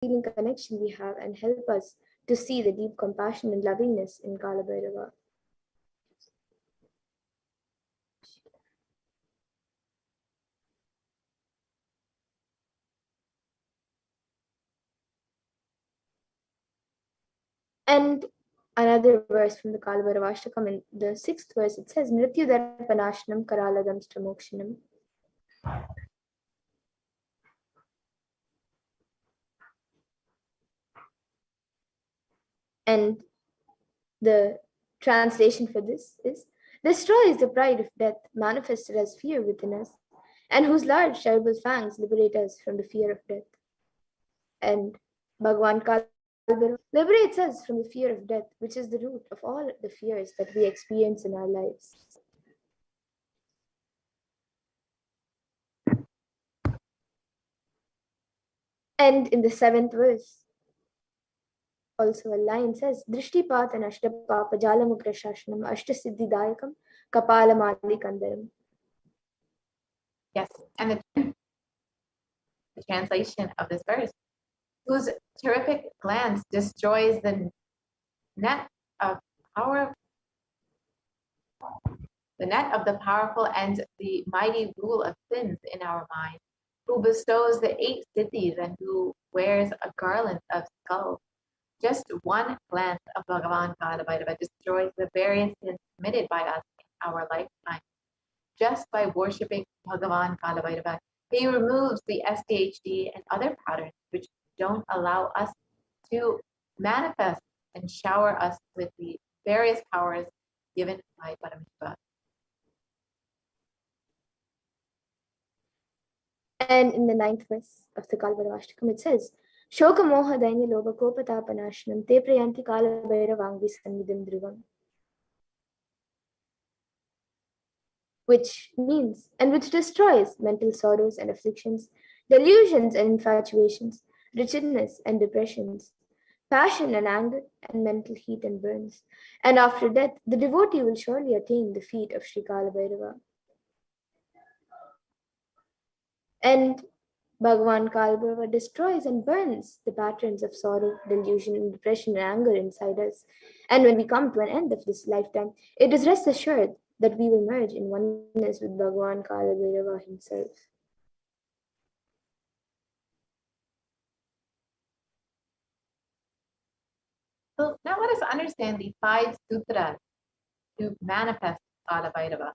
healing connection we have and help us to see the deep compassion and lovingness in Kala Bhairava. And another verse from the Kala Bhairava Ashtakam, in the 6th verse, it says, Nrityu Darpanashanam Karaladam Stramokshanam. And the translation for this is, destroys the pride of death manifested as fear within us, and whose large terrible fangs liberate us from the fear of death. And Bhagavan Kala liberates us from the fear of death, which is the root of all the fears that we experience in our lives. And in the 7th verse, also a line says, Drishtipata Ashtapapa Jalamugra Shashanam Ashtasiddhidayakam Kapalamali Kandaram. Yes, and the translation of this verse, whose terrific glance destroys the net of power, the net of the powerful and the mighty rule of sins in our mind, who bestows the 8 siddhis and who wears a garland of skulls. Just one glance of Bhagavan Kala Bhairava destroys the various sins committed by us in our lifetime. Just by worshipping Bhagavan Kala Bhairava, he removes the SDHD and other patterns which don't allow us to manifest and shower us with the various powers given by Paramashiva. And in the 9th verse of the Kala Bhairava Ashtakam, it says, Shoka Moha Dainya Loba Kopatapanashanam Te Prayanti Kala Bhairavangvi Sannidham Dhruvam. Which means, and which destroys mental sorrows and afflictions, delusions and infatuations, wretchedness and depressions, passion and anger, and mental heat and burns. And after death, the devotee will surely attain the feet of Sri Kala Bhairava. And Bhagavan Kala Bhairava destroys and burns the patterns of sorrow, delusion, and depression and anger inside us. And when we come to an end of this lifetime, it is rest assured that we will merge in oneness with Bhagavan Kala Bhairava himself. So now let us understand the 5 sutras to manifest Kala Bhairava.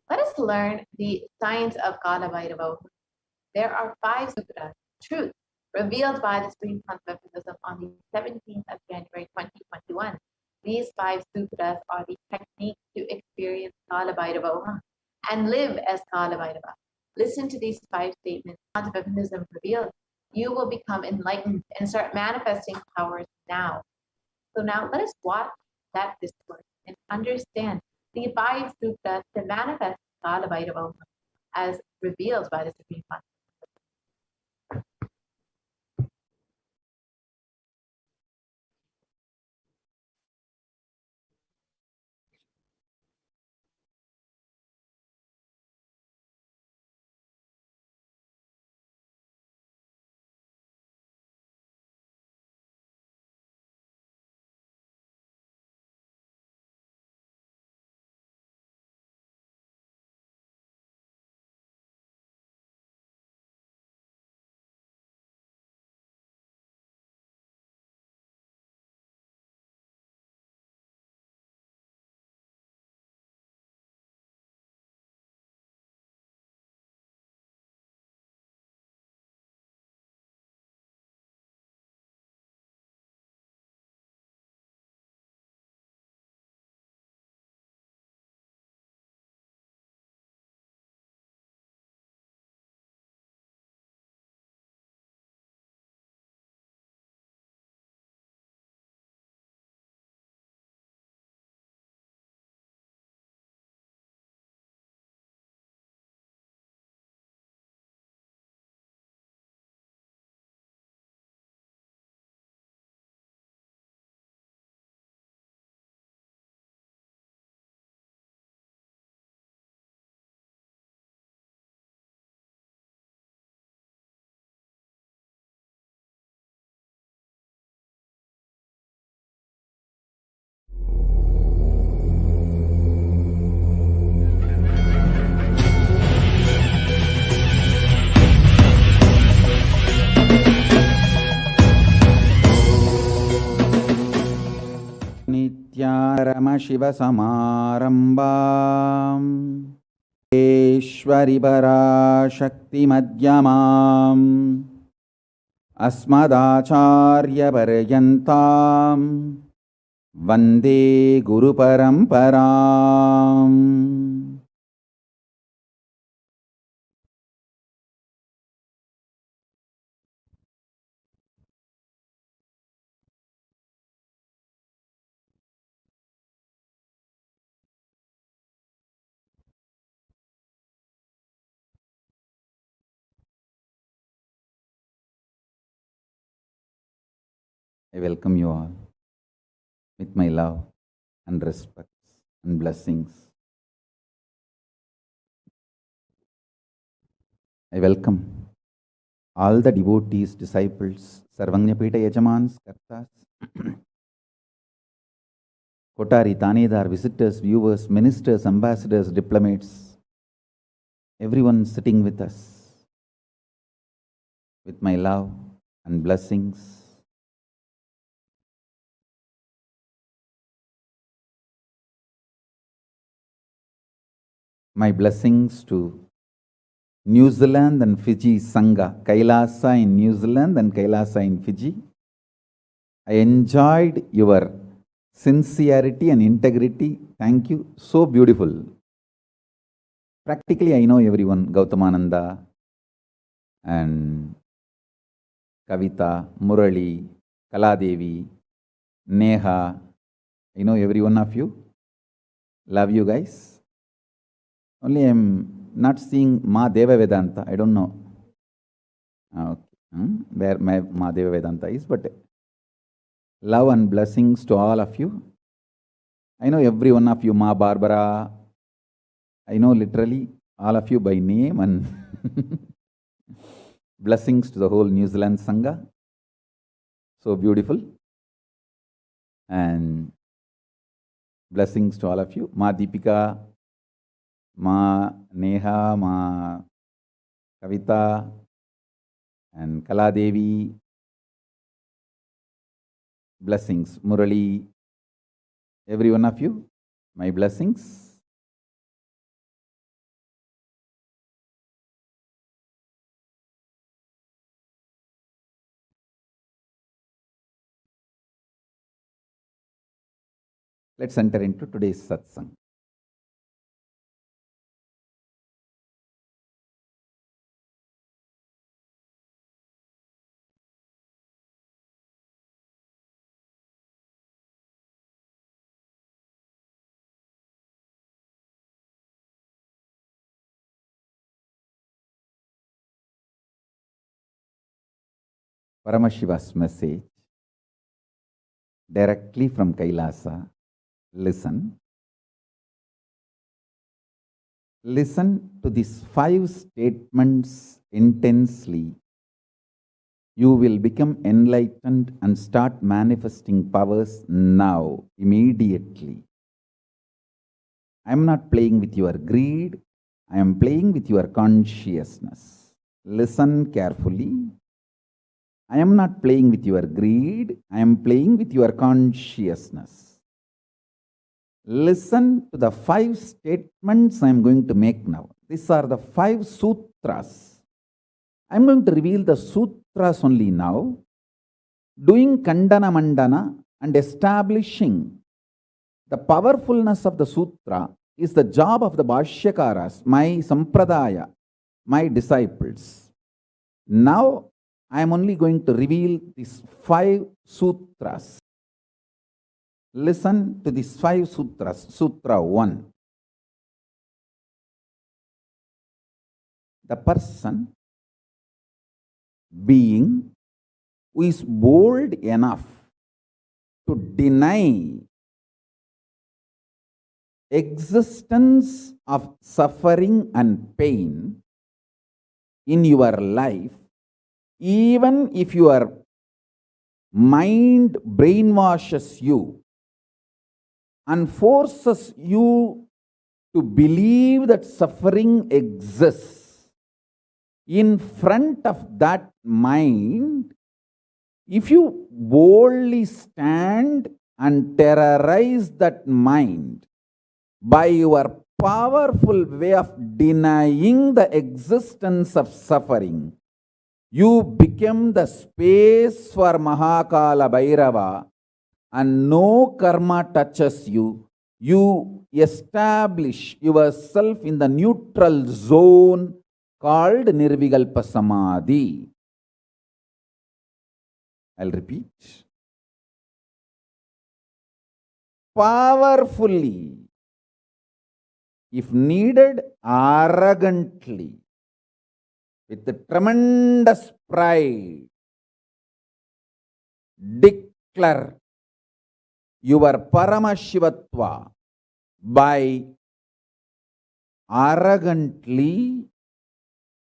Let us learn the science of Kala Bhairava. There are 5 sutras, truths, revealed by the Supreme Concept of Buddhism on the 17th of January 2021. These 5 sutras are the technique to experience Kala Bhairava and live as Kala Bhairava. Listen to these 5 statements. Concept of Buddhism revealed. You will become enlightened and start manifesting powers now. So now let us watch that discourse and understand the 5 sutras to manifest Kala Bhairava as revealed by the Supreme Concept. Paramashivasamarambam Eshwari Parashaktimadhyamam Asmadacharya Paryantam Vande Guru Paramparam. I welcome you all with my love and respect and blessings. I welcome all the devotees, disciples, Sarvanyapita Yajamans, Kartas, Kotari, Tanedar, visitors, viewers, ministers, ambassadors, diplomats, everyone sitting with us with my love and blessings. My blessings to New Zealand and Fiji Sangha, Kailasa in New Zealand and Kailasa in Fiji. I enjoyed your sincerity and integrity. Thank you. So beautiful. Practically, I know everyone. Gautamananda and Kavita, Murali, Kaladevi, Neha. I know every one of you. Love you guys. Only I'm not seeing Ma Deva Vedanta. I don't know where my Ma Deva Vedanta is, but love and blessings to all of you. I know every one of you, Ma Barbara. I know literally all of you by name, and blessings to the whole New Zealand Sangha. So beautiful. And blessings to all of you. Ma Deepika, Ma Neha, Ma Kavita, and Kaladevi. Blessings. Murali, every one of you, my blessings. Let's enter into today's satsang. Paramashiva's message directly from Kailasa. Listen. Listen to these 5 statements intensely. You will become enlightened and start manifesting powers now, immediately. I am not playing with your greed. I am playing with your consciousness. Listen carefully. I am not playing with your greed. I am playing with your consciousness. Listen to the 5 statements I am going to make now. These are the 5 sutras. I am going to reveal the sutras only now, doing Kandana Mandana and establishing the powerfulness of the sutra is the job of the Bhashyakaras, my Sampradaya, my disciples. Now, I am only going to reveal these 5 sutras. Listen to these 5 sutras. Sutra 1. The person, being, who is bold enough to deny existence of suffering and pain in your life, even if your mind brainwashes you and forces you to believe that suffering exists, in front of that mind, if you boldly stand and terrorize that mind by your powerful way of denying the existence of suffering, you become the space for Mahakala Bhairava, and no karma touches you. You establish yourself in the neutral zone called Nirvikalpa Samadhi. I'll repeat. Powerfully, if needed, arrogantly, with the tremendous pride, declare your Paramashivatva by arrogantly,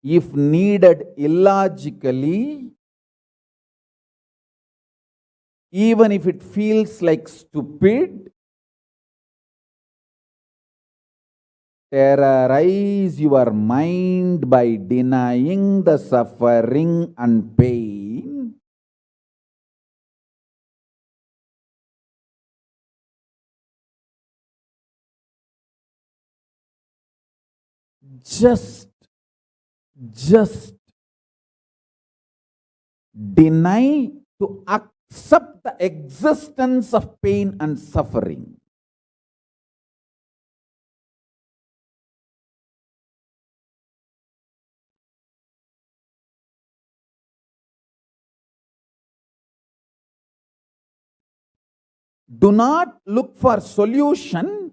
if needed, illogically, even if it feels like stupid, terrorize your mind by denying the suffering and pain. Just deny to accept the existence of pain and suffering. Do not look for solution.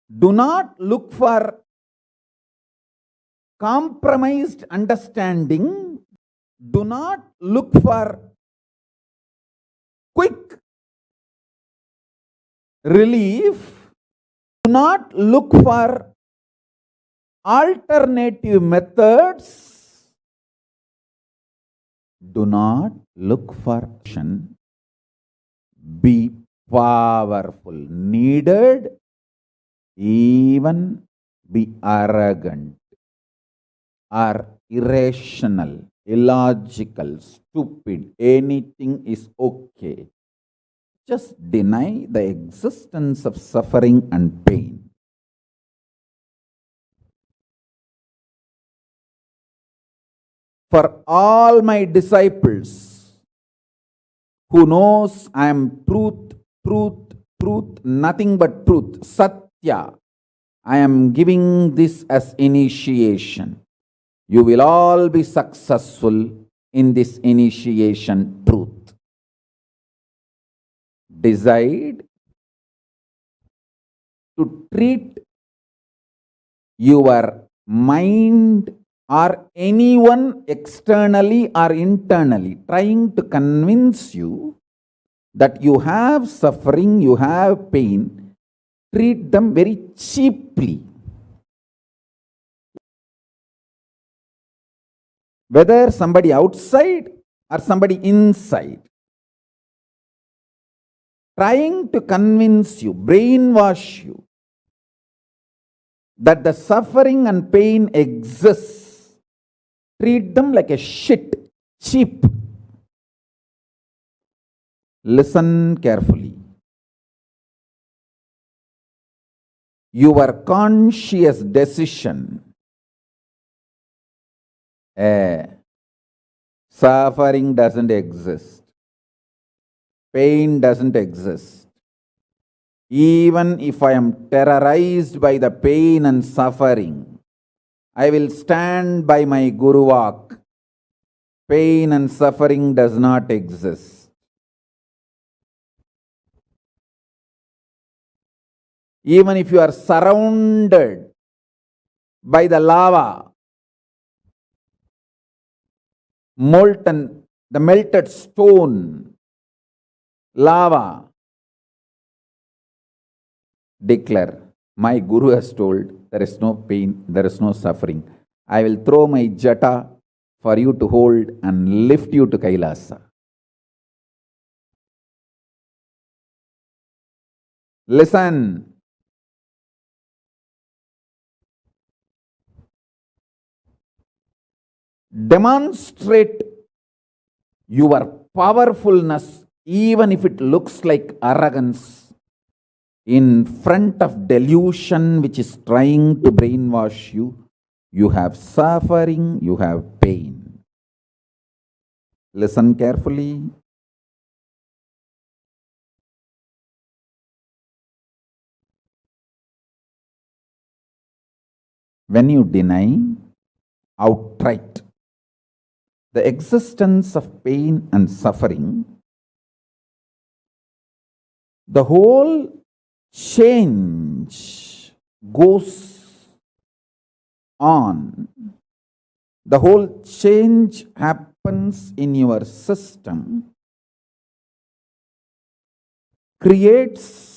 Do not look for compromised understanding. Do not look for quick relief. Do not look for alternative methods. Do not look for action. Be powerful. Needed, even be arrogant or irrational, illogical, stupid. Anything is okay. Just deny the existence of suffering and pain. For all my disciples who knows I am truth, nothing but truth, Satya, I am giving this as initiation. You will all be successful in this initiation truth. Decide to treat your mind or anyone externally or internally trying to convince you that you have suffering, you have pain, treat them very cheaply. Whether somebody outside or somebody inside, trying to convince you, brainwash you, that the suffering and pain exists, treat them like a shit, cheap. Listen carefully. Your conscious decision, suffering doesn't exist, pain doesn't exist. Even if I am terrorized by the pain and suffering, I will stand by my Guru Vak. Pain and suffering does not exist. Even if you are surrounded by the lava, molten, the melted stone, lava, declare, my Guru has told there is no pain, there is no suffering. I will throw my jata for you to hold and lift you to Kailasa. Listen. Demonstrate your powerfulness even if it looks like arrogance, in front of delusion which is trying to brainwash you, you have suffering, you have pain. Listen carefully. When you deny outright the existence of pain and suffering, the whole change goes on. The whole change happens in your system, creates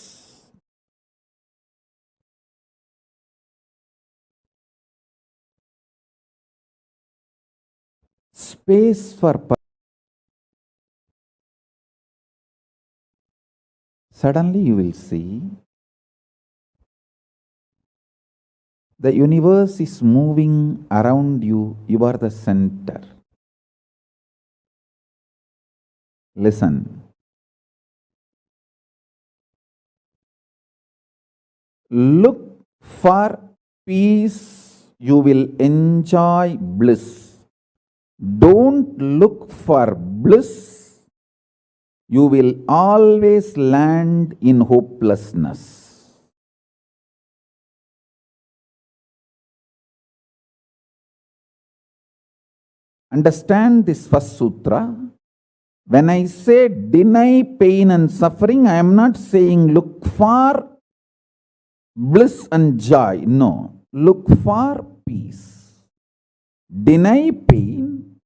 space for suddenly you will see the universe is moving around you. You are the center. Listen. Look for peace, you will enjoy bliss. Don't look for bliss, you will always land in hopelessness. Understand this first sutra. When I say deny pain and suffering, I am not saying look for bliss and joy. No, look for peace. Deny pain,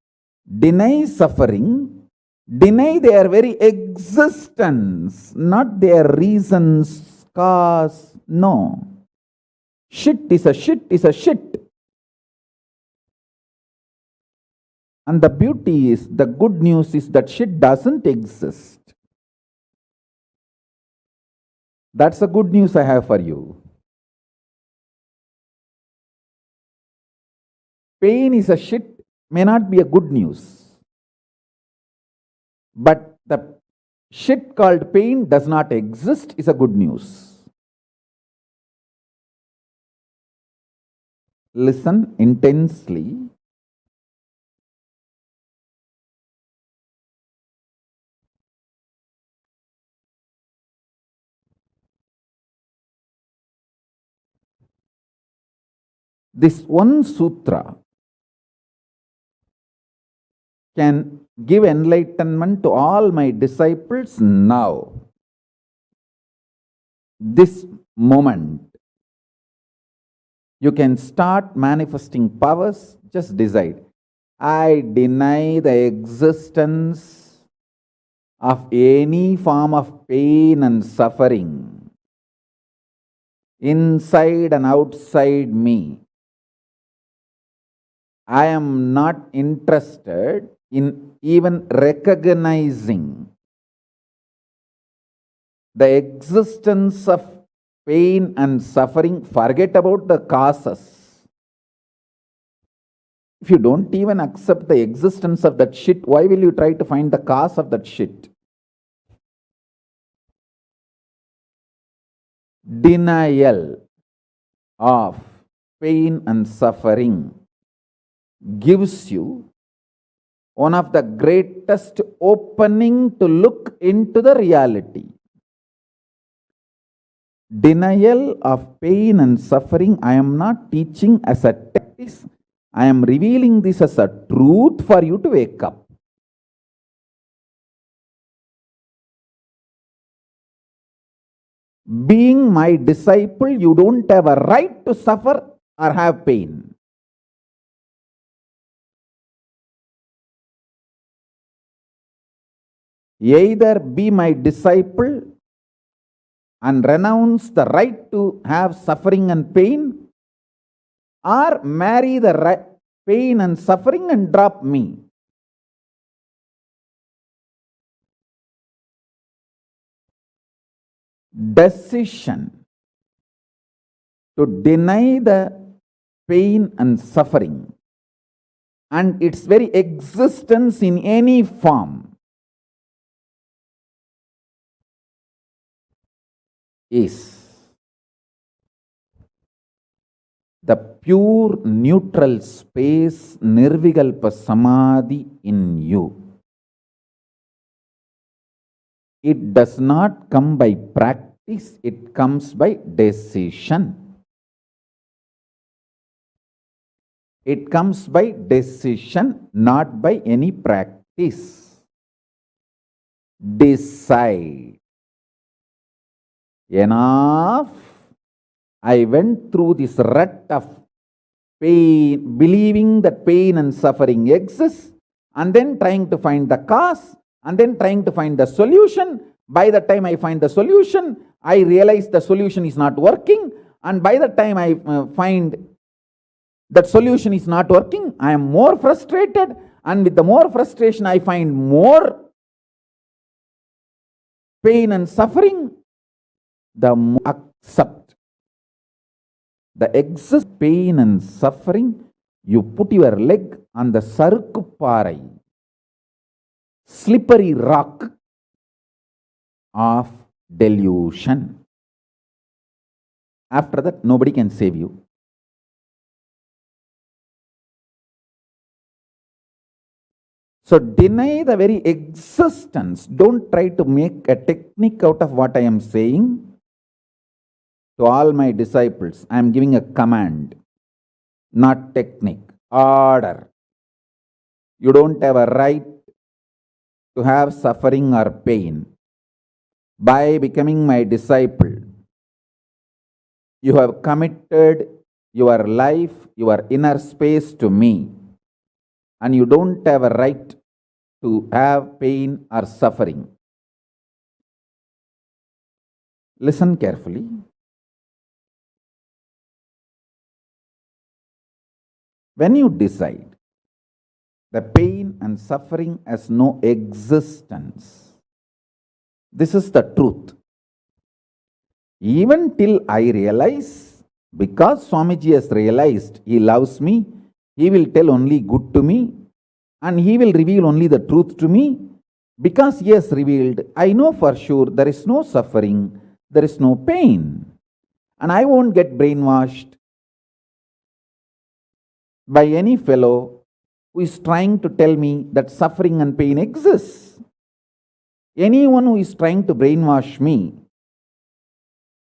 deny suffering, deny their very existence, not their reasons, cause. No. Shit is a shit is a shit. And the beauty is, the good news is that shit doesn't exist. That's the good news I have for you. Pain is a shit may not be a good news. But the shit called pain does not exist is a good news. Listen intensely. This one sutra can give enlightenment to all my disciples now. This moment. You can start manifesting powers. Just decide. I deny the existence of any form of pain and suffering inside and outside me. I am not interested in even recognizing the existence of pain and suffering. Forget about the causes. If you don't even accept the existence of that shit, why will you try to find the cause of that shit? Denial of pain and suffering gives you one of the greatest opening to look into the reality. Denial of pain and suffering, I am not teaching as a practice. I am revealing this as a truth for you to wake up. Being my disciple, you don't have a right to suffer or have pain. Either be my disciple and renounce the right to have suffering and pain, or marry the pain and suffering and drop me. Decision to deny the pain and suffering and its very existence in any form is the pure neutral space, Nirvikalpa Samadhi in you. It does not come by practice, it comes by decision. It comes by decision, not by any practice. Decide. Enough. I went through this rut of pain, believing that pain and suffering exist, and then trying to find the cause, and then trying to find the solution. By the time I find the solution, I realize the solution is not working, and by the time I find that solution is not working, I am more frustrated, and with the more frustration, I find more pain and suffering. The more accept the excess pain and suffering, you put your leg on the sarukupparai, slippery rock of delusion. After that, nobody can save you. So deny the very existence. Don't try to make a technique out of what I am saying. To all my disciples, I am giving a command, not technique, order. You don't have a right to have suffering or pain. By becoming my disciple, you have committed your life, your inner space to me, and you don't have a right to have pain or suffering. Listen carefully. When you decide the pain and suffering has no existence, this is the truth. Even till I realize, because Swamiji has realized he loves me, he will tell only good to me, and he will reveal only the truth to me. Because he has revealed, I know for sure there is no suffering, there is no pain, and I won't get brainwashed by any fellow who is trying to tell me that suffering and pain exists. Anyone who is trying to brainwash me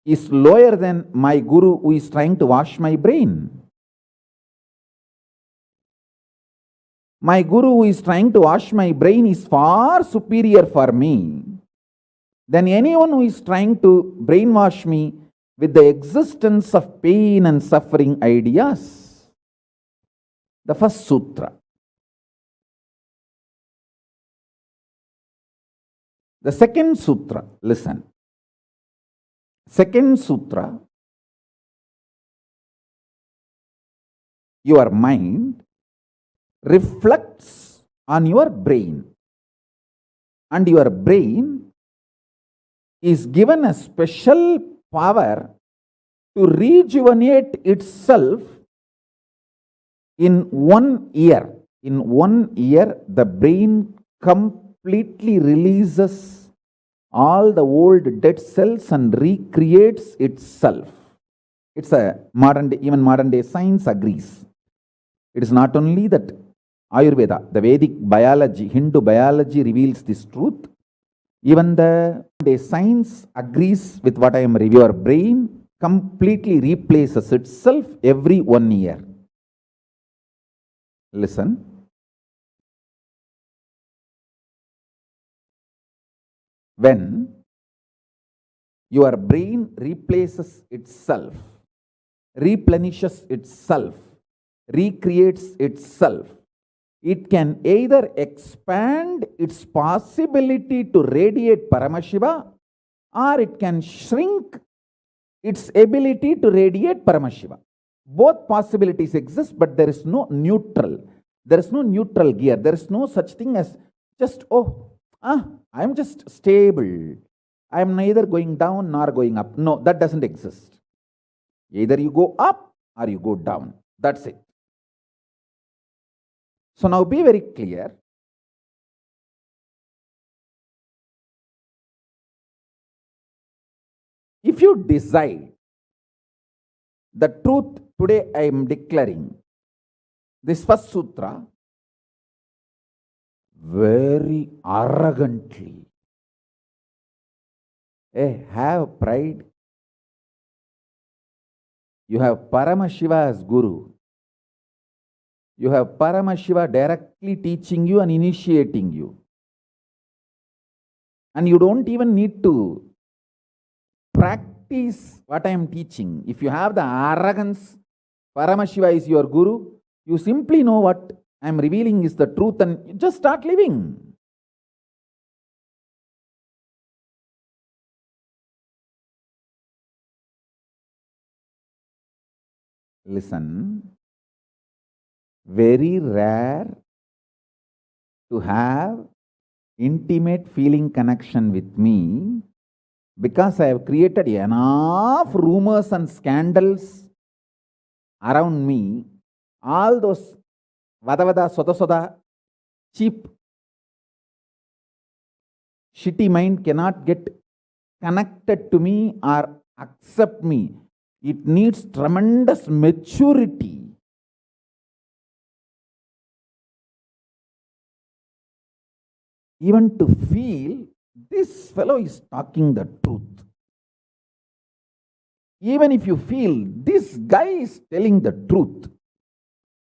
is lower than my guru who is trying to wash my brain. My guru who is trying to wash my brain is far superior for me than anyone who is trying to brainwash me with the existence of pain and suffering ideas. The first sutra. The second sutra, listen. Second sutra, your mind reflects on your brain, and your brain is given a special power to rejuvenate itself in 1 year. In 1 year, the brain completely releases all the old dead cells and recreates itself. It's a modern day, even modern day science agrees. It is not only that Ayurveda, the Vedic biology, Hindu biology reveals this truth. Even the science agrees with what I am reviewing. Your brain completely replaces itself every 1 year. Listen. When your brain replaces itself, replenishes itself, recreates itself, it can either expand its possibility to radiate Paramashiva, or it can shrink its ability to radiate Paramashiva. Both possibilities exist, but there is no neutral. There is no neutral gear. There is no such thing as just, I am just stable. I am neither going down nor going up. No, that doesn't exist. Either you go up or you go down. That's it. So now be very clear. If you decide the truth today, I am declaring this first sutra very arrogantly. Have pride. You have Paramashiva as Guru. You have Paramashiva directly teaching you and initiating you. And you don't even need to practice what I am teaching. If you have the arrogance, Paramashiva is your Guru, you simply know what I am revealing is the truth and you just start living. Listen, very rare to have intimate feeling connection with me because I have created enough rumors and scandals around me. All those vada soda soda cheap shitty mind cannot get connected to me or accept me. It needs tremendous maturity. Even to feel this fellow is talking the truth. Even if you feel this guy is telling the truth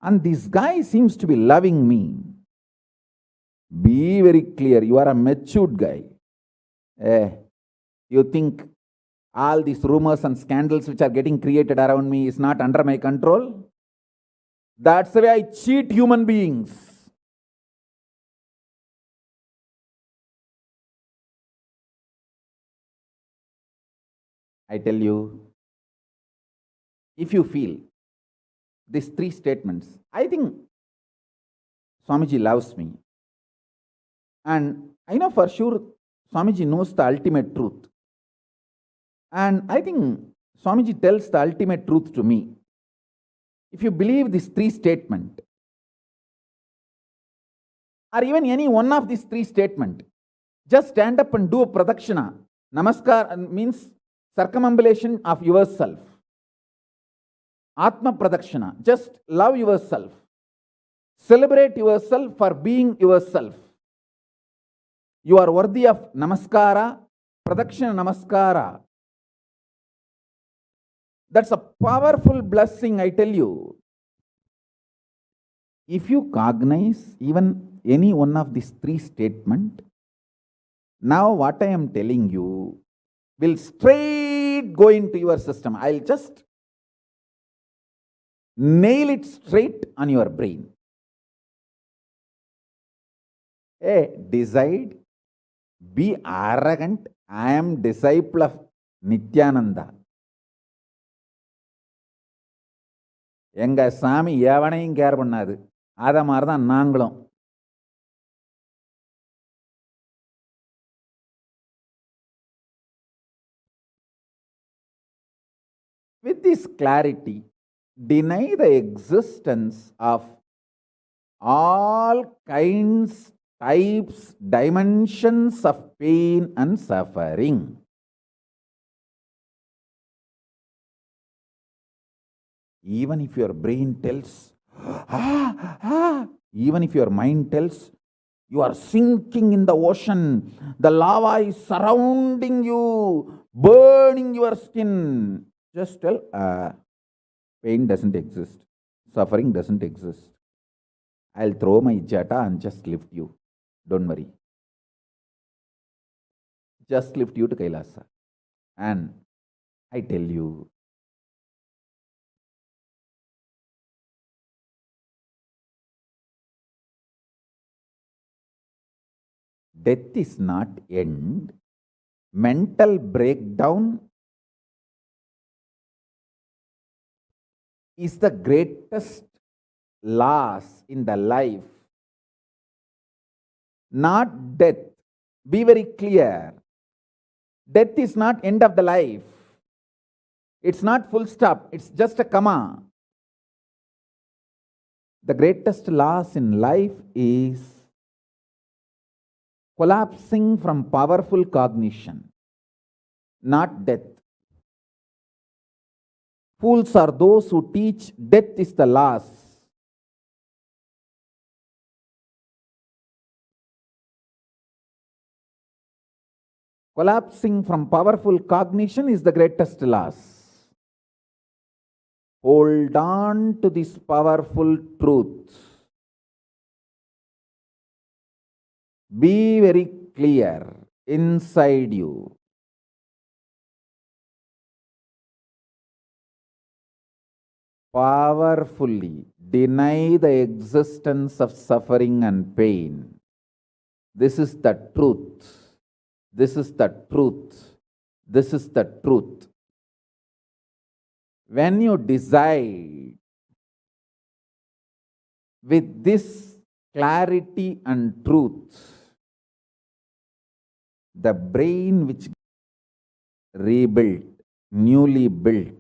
and this guy seems to be loving me, be very clear, you are a matured guy. You think all these rumors and scandals which are getting created around me is not under my control? That's the way I cheat human beings. I tell you, if you feel these three statements, I think Swamiji loves me. And I know for sure Swamiji knows the ultimate truth. And I think Swamiji tells the ultimate truth to me. If you believe these three statements, or even any one of these three statements, just stand up and do a pradakshina. Namaskar means circumambulation of yourself. Atma pradakshina, just love yourself. Celebrate yourself for being yourself. You are worthy of namaskara, pradakshina namaskara. That's a powerful blessing, I tell you. If you cognize even any one of these three statements, now what I am telling you will straight go into your system. I'll just nail it straight on your brain. Decide, be arrogant. I am disciple of Nithyananda. எங்க சாமி எவனையும் care பண்ணாது. அத மாதிரி தான் நாங்களும். With this clarity, deny the existence of all kinds, types, dimensions of pain and suffering. Even if your brain tells, even if your mind tells, you are sinking in the ocean, the lava is surrounding you, burning your skin. Just tell, pain doesn't exist, suffering doesn't exist. I'll throw my jata and just lift you. Don't worry. Just lift you to Kailasa. And I tell you, death is not end. Mental breakdown is the greatest loss in the life. Not death. Be very clear. Death is not end of the life. It's not full stop. It's just a comma. The greatest loss in life is collapsing from powerful cognition, not death. Fools are those who teach death is the last. Collapsing from powerful cognition is the greatest loss. Hold on to this powerful truth. Be very clear inside you. Powerfully deny the existence of suffering and pain. This is the truth. This is the truth. This is the truth. When you decide with this clarity and truth, the brain which rebuilt, newly built,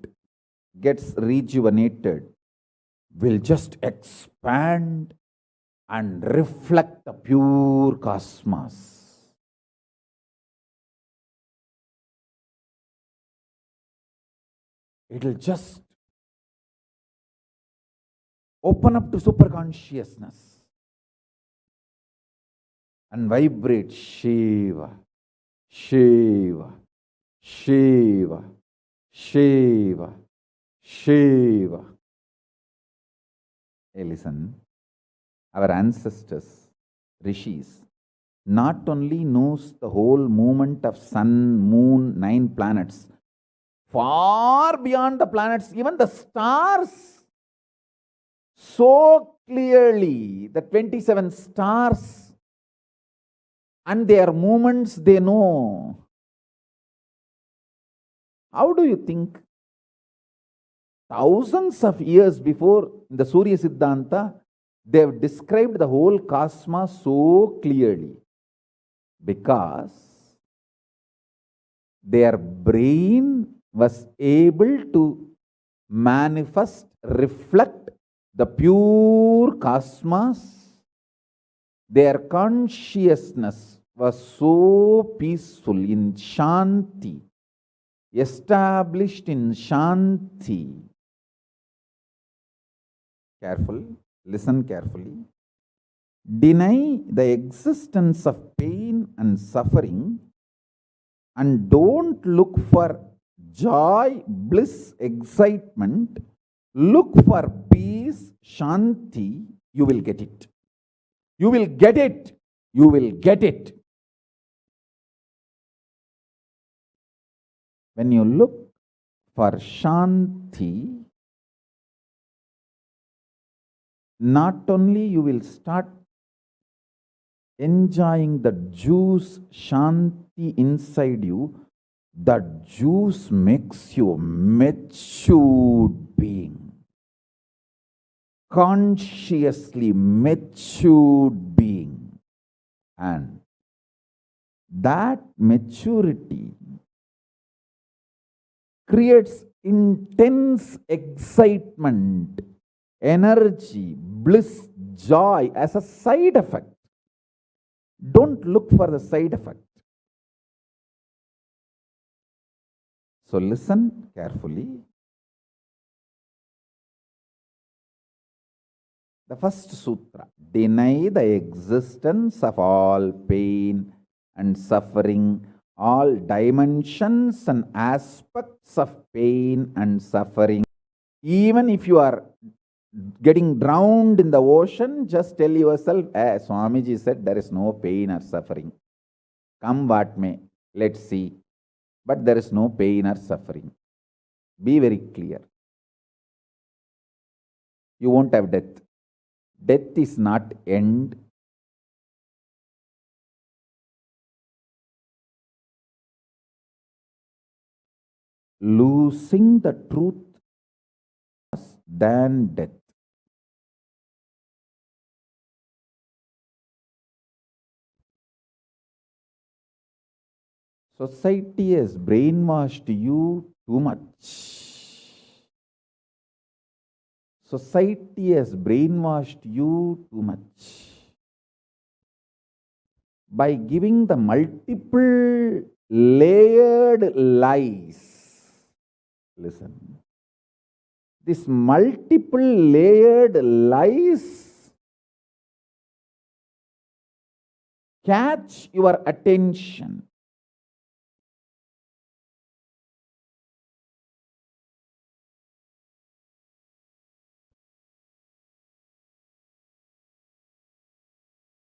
gets rejuvenated, will just expand and reflect the pure cosmos. It will just open up to superconsciousness and vibrate Shiva, Shiva, Shiva, Shiva, Shiva. Hey, listen, our ancestors, rishis, not only knows the whole movement of sun, moon, 9 planets, far beyond the planets, even the stars, so clearly, the 27 stars and their movements they know. How do you think? Thousands of years before the Surya Siddhanta, they have described the whole cosmos so clearly because their brain was able to manifest, reflect the pure cosmos. Their consciousness was so peaceful in Shanti, established in Shanti. Careful, listen carefully. Deny the existence of pain and suffering and don't look for joy, bliss, excitement. Look for peace, Shanti. You will get it. You will get it. You will get it. When you look for Shanti, not only you will start enjoying the juice Shanti inside you, that juice makes you a matured being, consciously matured being. And that maturity creates intense excitement, energy, bliss, joy as a side effect. Don't look for the side effect. So listen carefully. The first sutra, deny the existence of all pain and suffering, all dimensions and aspects of pain and suffering. Even if you are getting drowned in the ocean, just tell yourself, Swamiji said there is no pain or suffering. Come what may, let's see. But there is no pain or suffering. Be very clear. You won't have death. Death is not end. Losing the truth than death. Society has brainwashed you too much. Society has brainwashed you too much by giving the multiple layered lies. Listen. This multiple layered lies catch your attention.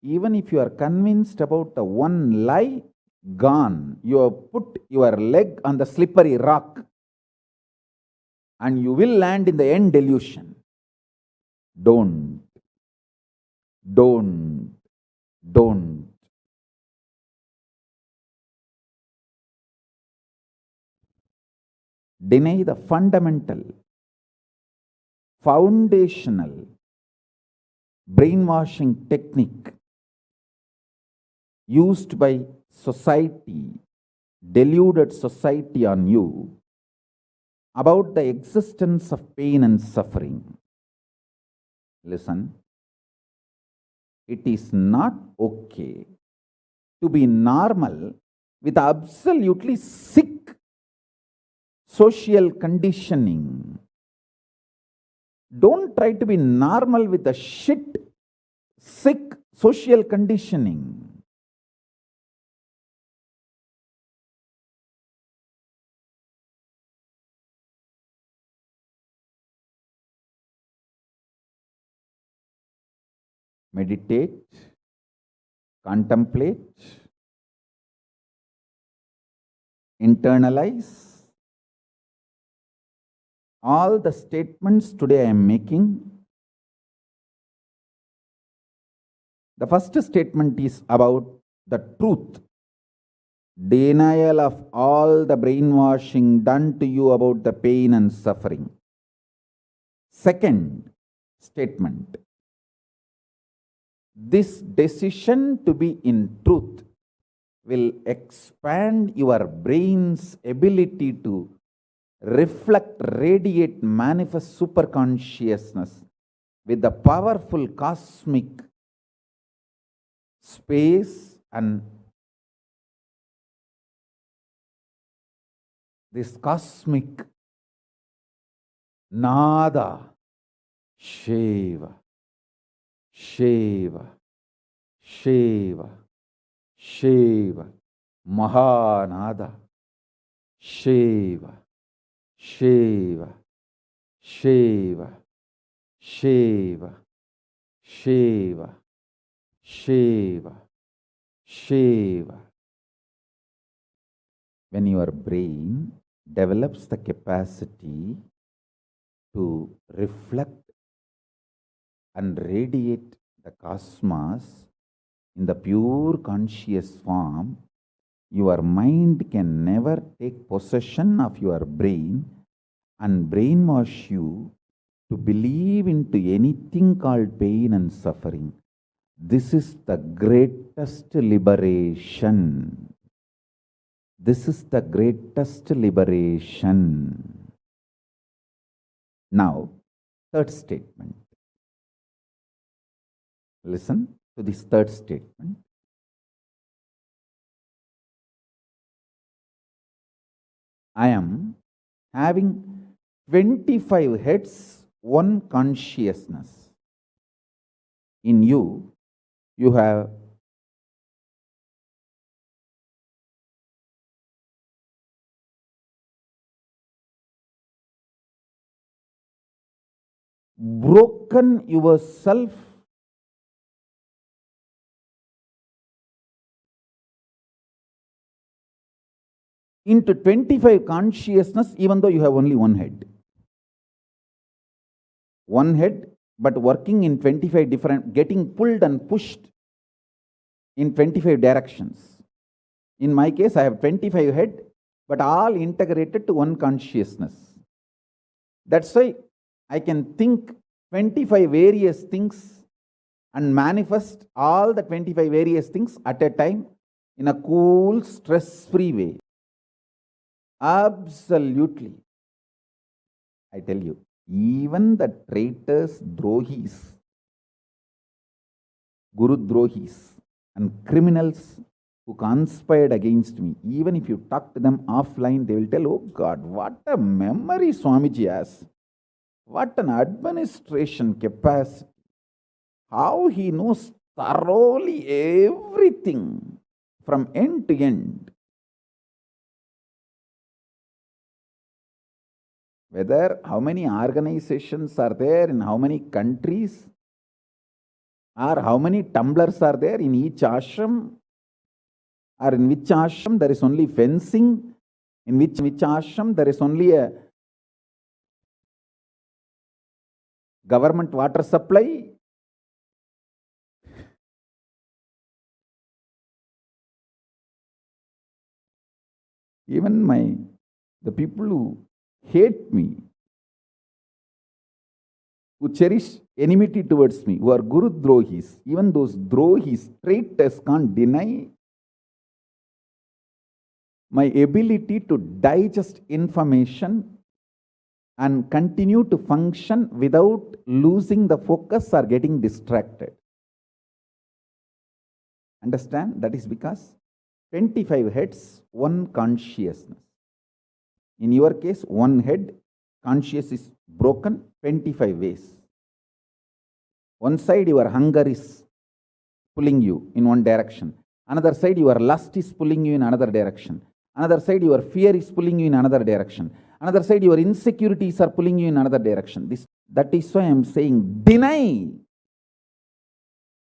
Even if you are convinced about the one lie, gone. You have put your leg on the slippery rock and you will land in the end delusion. Don't. Don't. Don't. Deny the fundamental, foundational brainwashing technique used by society, deluded society on you about the existence of pain and suffering. Listen, it is not okay to be normal with absolutely sick social conditioning. Don't try to be normal with the shit, sick social conditioning. Meditate, contemplate, internalize all the statements today I am making. The first statement is about the truth. Denial of all the brainwashing done to you about the pain and suffering. Second statement. This decision to be in truth will expand your brain's ability to reflect, radiate, manifest superconsciousness with the powerful cosmic space and this cosmic nada, Shiva, Shiva, Shiva, Shiva, Mahanada, Shiva, Shiva, Shiva, Shiva, Shiva, Shiva, Shiva. When your brain develops the capacity to reflect and radiate the cosmos in the pure conscious form, your mind can never take possession of your brain and brainwash you to believe into anything called pain and suffering. This is the greatest liberation. This is the greatest liberation. Now, third statement. Listen to this third statement. I am having 25 heads, one consciousness. In you, you have broken yourself into 25 consciousness, even though you have only one head. One head, but working in 25 different, getting pulled and pushed in 25 directions. In my case, I have 25 head, but all integrated to one consciousness. That's why I can think 25 various things and manifest all the 25 various things at a time in a cool, stress-free way. Absolutely. I tell you, even the traitors, drohis, guru drohis, and criminals who conspired against me, even if you talk to them offline, they will tell, oh God, what a memory Swamiji has. What an administration capacity. How he knows thoroughly everything from end to end. Whether how many organizations are there in how many countries, or how many tumblers are there in each ashram, or in which ashram there is only fencing, in which ashram there is only a government water supply. Even the people who hate me, who cherish enmity towards me, who are Guru Drohis, even those Drohis, traitors, can't deny my ability to digest information and continue to function without losing the focus or getting distracted. Understand? That is because 25 heads, one consciousness. In your case, one head, conscious is broken 25 ways. One side, your hunger is pulling you in one direction. Another side, your lust is pulling you in another direction. Another side, your fear is pulling you in another direction. Another side, your insecurities are pulling you in another direction. That is why I am saying, deny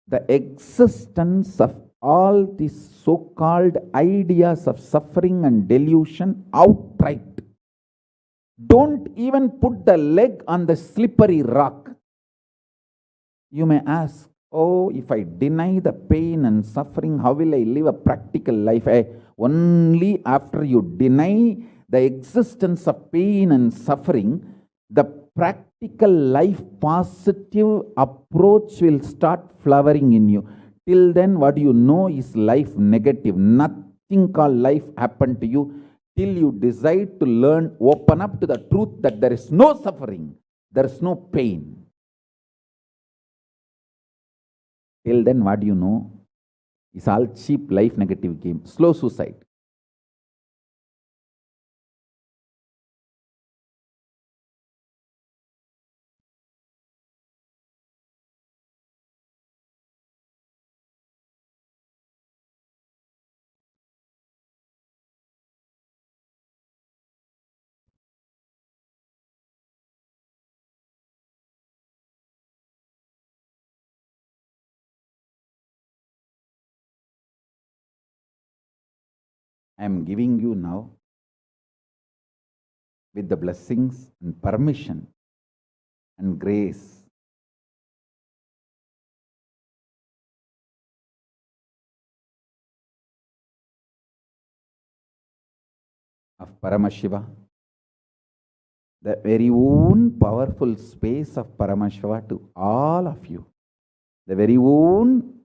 the existence of all these so-called ideas of suffering and delusion outright. Don't even put the leg on the slippery rock. You may ask, oh, if I deny the pain and suffering, how will I live a practical life? Only after you deny the existence of pain and suffering, the practical life positive approach will start flowering in you. Till then, what you know is life negative. Nothing called life happened to you till you decide to learn, open up to the truth that there is no suffering, there is no pain. Till then, what you know is all cheap life negative game, slow suicide. I am giving you now, with the blessings and permission and grace of Paramashiva, the very own powerful space of Paramashiva to all of you, the very own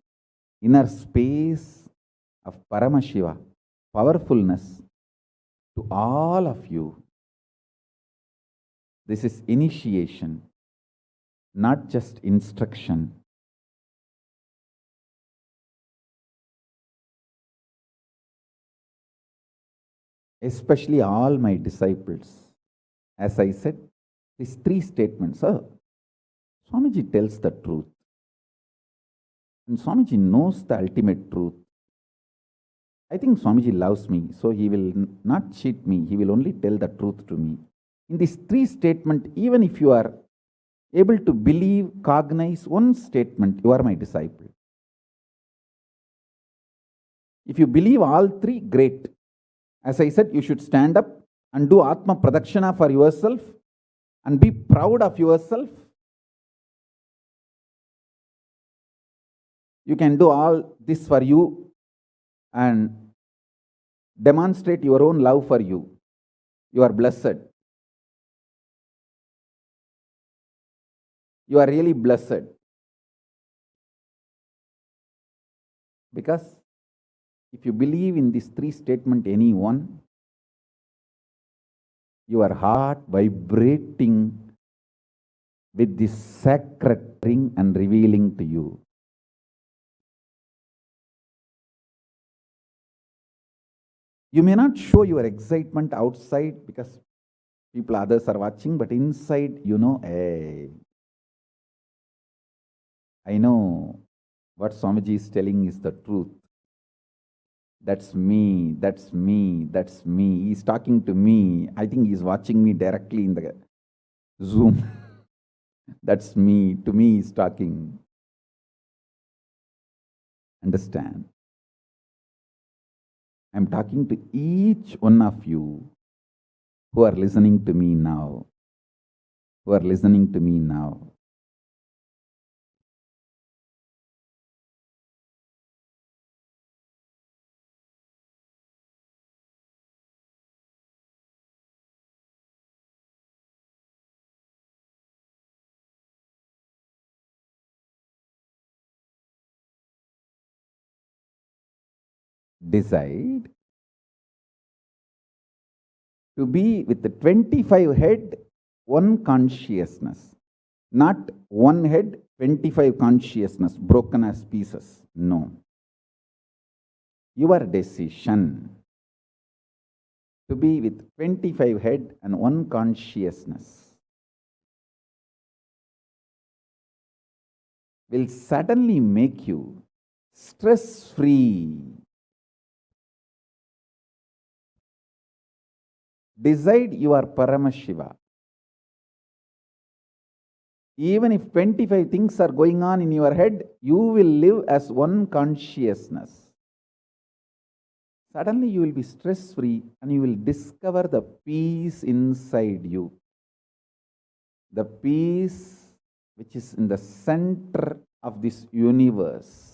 inner space of Paramashiva, powerfulness to all of you. This is initiation, not just instruction. Especially all my disciples. As I said, these three statements. Swamiji tells the truth. And Swamiji knows the ultimate truth. I think Swamiji loves me, so he will not cheat me. He will only tell the truth to me. In these three statements, even if you are able to believe, cognize one statement, you are my disciple. If you believe all three, great. As I said, you should stand up and do Atma Pradakshana for yourself and be proud of yourself. You can do all this for you and demonstrate your own love for you. You are blessed. You are really blessed. Because if you believe in these three statements, any one, your heart vibrating with this sacred ring and revealing to you. You may not show your excitement outside because People, others are watching, but inside, hey, I know what Swamiji is telling is the truth. That's me, that's me, that's me. He's talking to me. I think he's watching me directly in the Zoom. That's me. To me, he's talking. Understand? I'm talking to each one of you who are listening to me now. Who are listening to me now. Decide to be with the 25 head, one consciousness. Not one head, 25 consciousness, broken as pieces. No. Your decision to be with 25 head and one consciousness will suddenly make you stress-free. Decide you are Paramashiva. Even if 25 things are going on in your head, you will live as one consciousness. Suddenly you will be stress-free and you will discover the peace inside you. The peace which is in the center of this universe.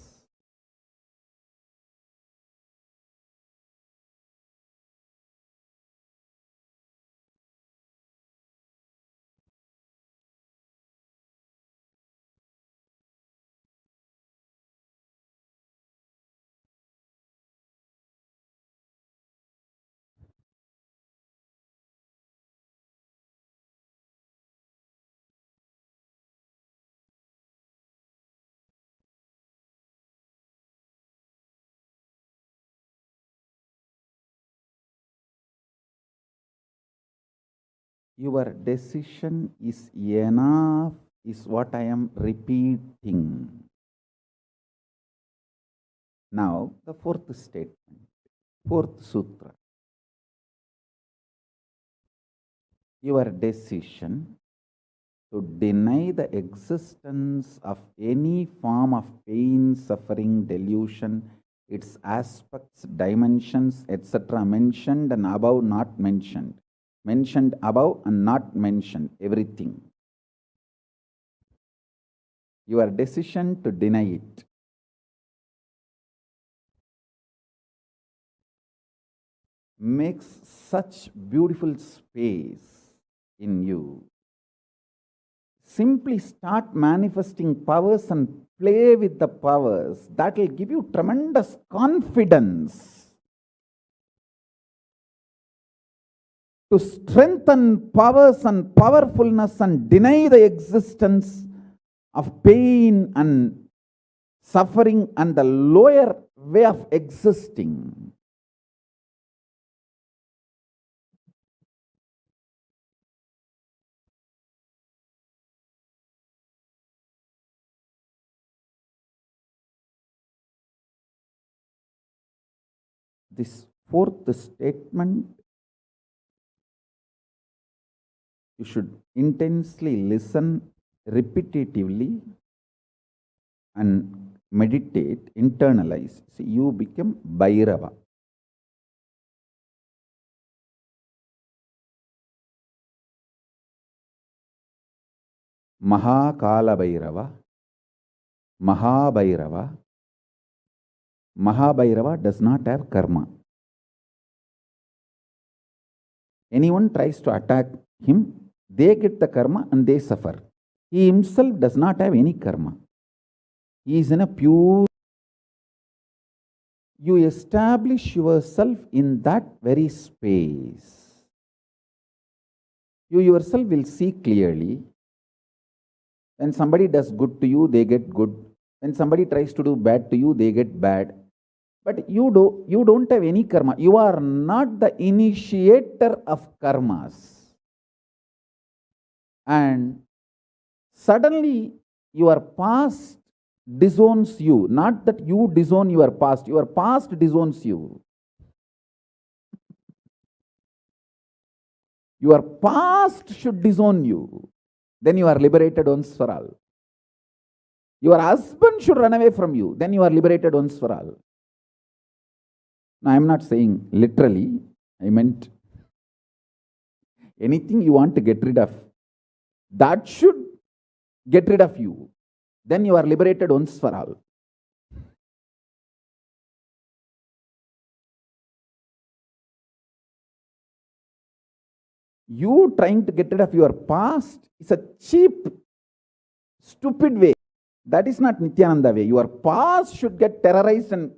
Your decision is enough, is what I am repeating. Now, the fourth statement, fourth sutra. Your decision to deny the existence of any form of pain, suffering, delusion, its aspects, dimensions, etc., mentioned and above, not mentioned. Mentioned above and not mentioned, everything. Your decision to deny it. Makes such beautiful space in you. Simply start manifesting powers and play with the powers. That will give you tremendous confidence to strengthen powers and powerfulness and deny the existence of pain and suffering and the lower way of existing. This fourth statement, you should intensely listen repetitively and meditate, internalize. See, you become Bhairava. Mahakala Bhairava, Mahabhairava. Mahabhairava does not have karma. Anyone tries to attack him, they get the karma and they suffer. He himself does not have any karma. He is in a pure. You establish yourself in that very space. You yourself will see clearly. When somebody does good to you, they get good. When somebody tries to do bad to you, they get bad. But you don't have any karma. You are not the initiator of karmas. and suddenly your past disowns you. Not that you disown your past disowns you. Your past should disown you. Then you are liberated once for all. Your husband should run away from you. Then you are liberated once for all. Now, I am not saying literally. I meant anything you want to get rid of, that should get rid of you. Then you are liberated once for all. You trying to get rid of your past is a cheap, stupid way. That is not Nithyananda way. Your past should get terrorized and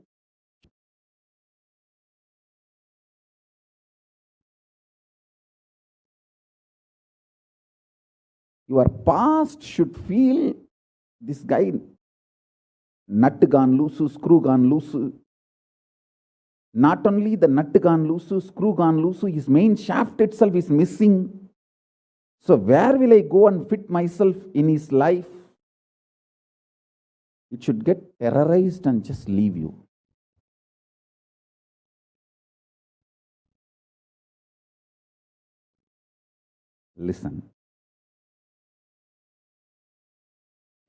your past should feel this guy nut gone loose, screw gone loose. Not only the nut gone loose, screw gone loose, his main shaft itself is missing. So where will I go and fit myself in his life? It should get terrorized and just leave you. Listen.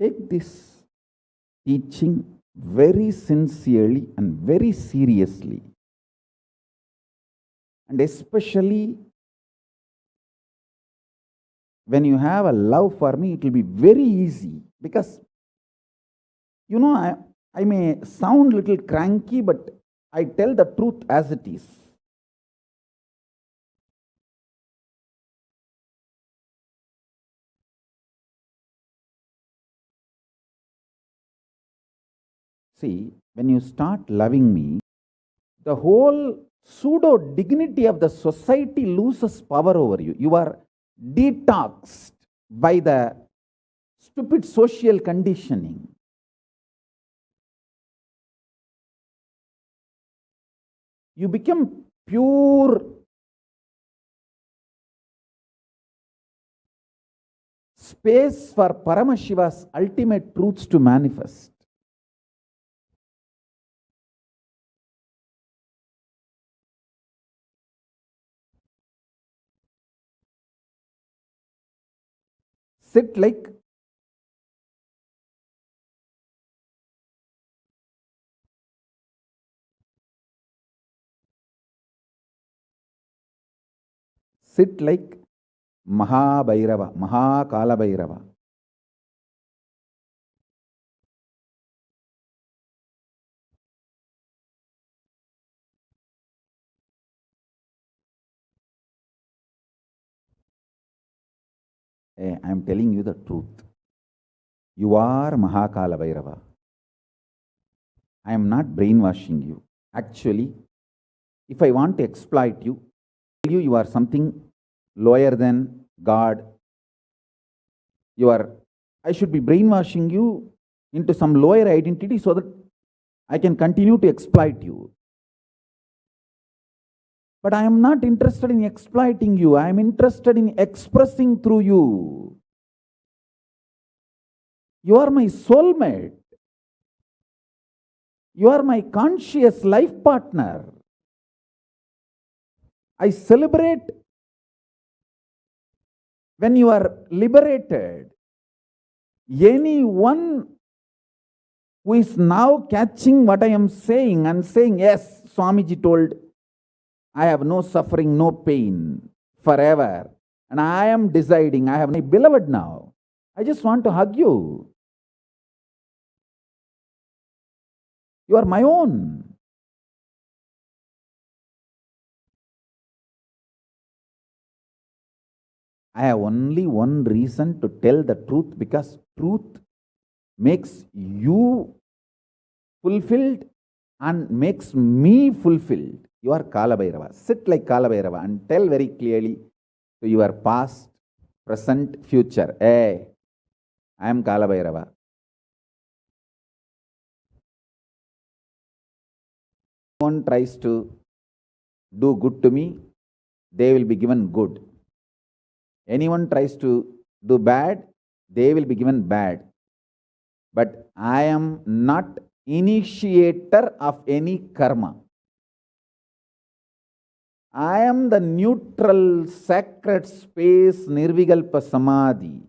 Take this teaching very sincerely and very seriously. And especially when you have a love for me, it will be very easy. Because, I may sound a little cranky, but I tell the truth as it is. See, when you start loving me, the whole pseudo dignity of the society loses power over you. You are detoxed by the stupid social conditioning. You become pure space for Paramashiva's ultimate truths to manifest. Sit like Mahabhairava, Mahakala Bhairava. I am telling you the truth. You are Mahakala Bhairava. I am not brainwashing you. Actually, if I want to exploit you, you are something lower than God. I should be brainwashing you into some lower identity so that I can continue to exploit you. But I am not interested in exploiting you. I am interested in expressing through you. You are my soulmate. You are my conscious life partner. I celebrate when you are liberated. Anyone who is now catching what I am saying and saying, yes, Swamiji told, I have no suffering, no pain forever. And I am deciding, I have my beloved now. I just want to hug you. You are my own. I have only one reason to tell the truth, because truth makes you fulfilled and makes me fulfilled. You are Kala Bhairava. Sit like Kala Bhairava and tell very clearly to your past, present, future. Hey, I am Kala Bhairava. Anyone tries to do good to me, they will be given good. Anyone tries to do bad, they will be given bad. But I am not initiator of any karma. I am the neutral, sacred space, Nirvikalpa Samadhi.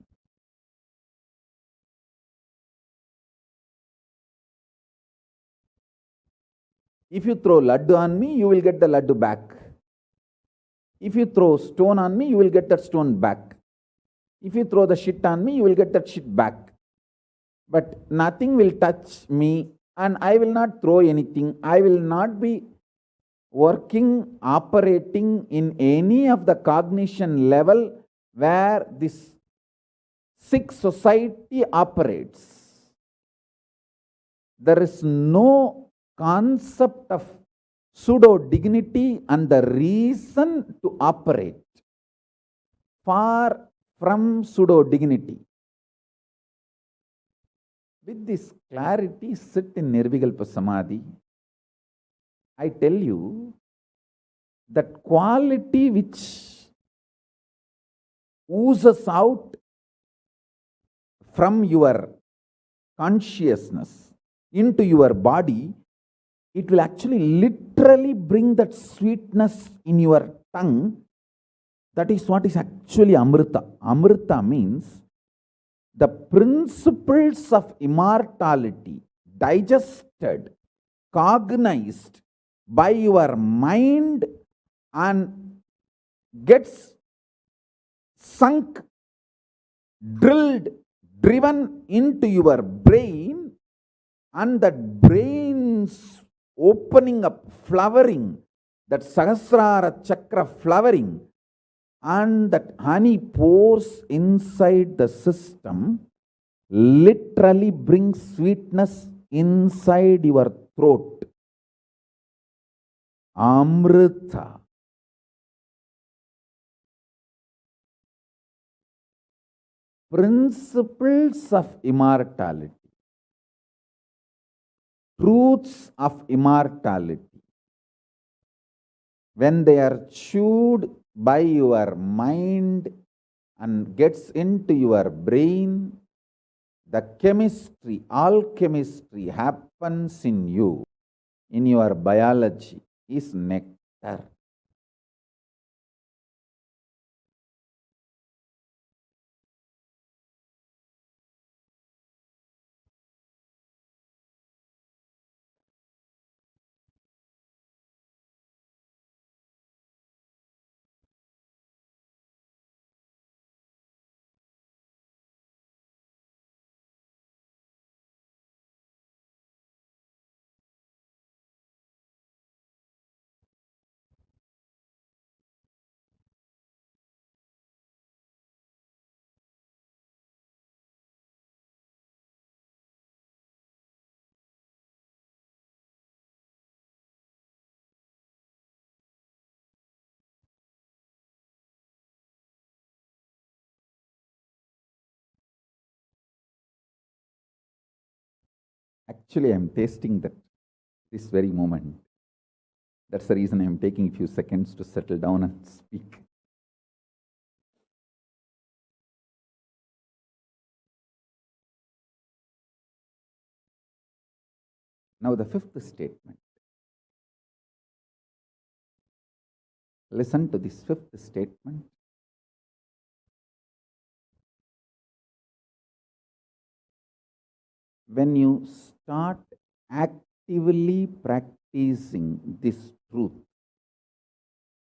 If you throw laddu on me, you will get the laddu back. If you throw stone on me, you will get that stone back. If you throw the shit on me, you will get that shit back. But nothing will touch me, and I will not throw anything. I will not be working, operating in any of the cognition level where this sick society operates. There is no concept of pseudo dignity and the reason to operate. Far from pseudo dignity. With this clarity, sit in Nirvikalpa Samadhi. I tell you that quality which oozes out from your consciousness into your body, it will actually literally bring that sweetness in your tongue. That is what is actually Amrita. Amrita means the principles of immortality digested, cognized by your mind and gets sunk, drilled, driven into your brain, and that brain's opening up, flowering, that Sahasrara Chakra flowering, and that honey pours inside the system, literally brings sweetness inside your throat. Amrita. Principles of immortality. Truths of immortality. When they are chewed by your mind and gets into your brain, the chemistry, alchemistry happens in you, in your biology, is nectar. Actually, I am tasting that this very moment. That's the reason I am taking a few seconds to settle down and speak. Now, the fifth statement. Listen to this fifth statement. When you start actively practicing this truth,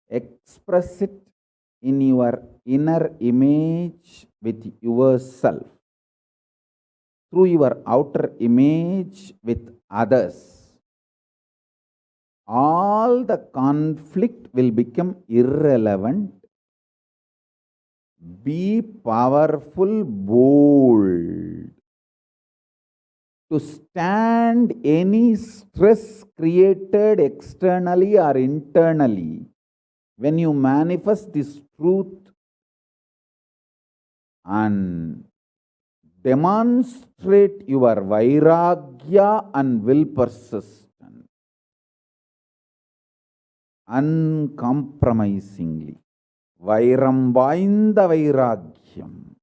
express it in your inner image with yourself, through your outer image with others, all the conflict will become irrelevant. Be powerful, bold, to stand any stress created externally or internally. When you manifest this truth and demonstrate your vairagya and will persistence uncompromisingly, vairam vainda vairagyam,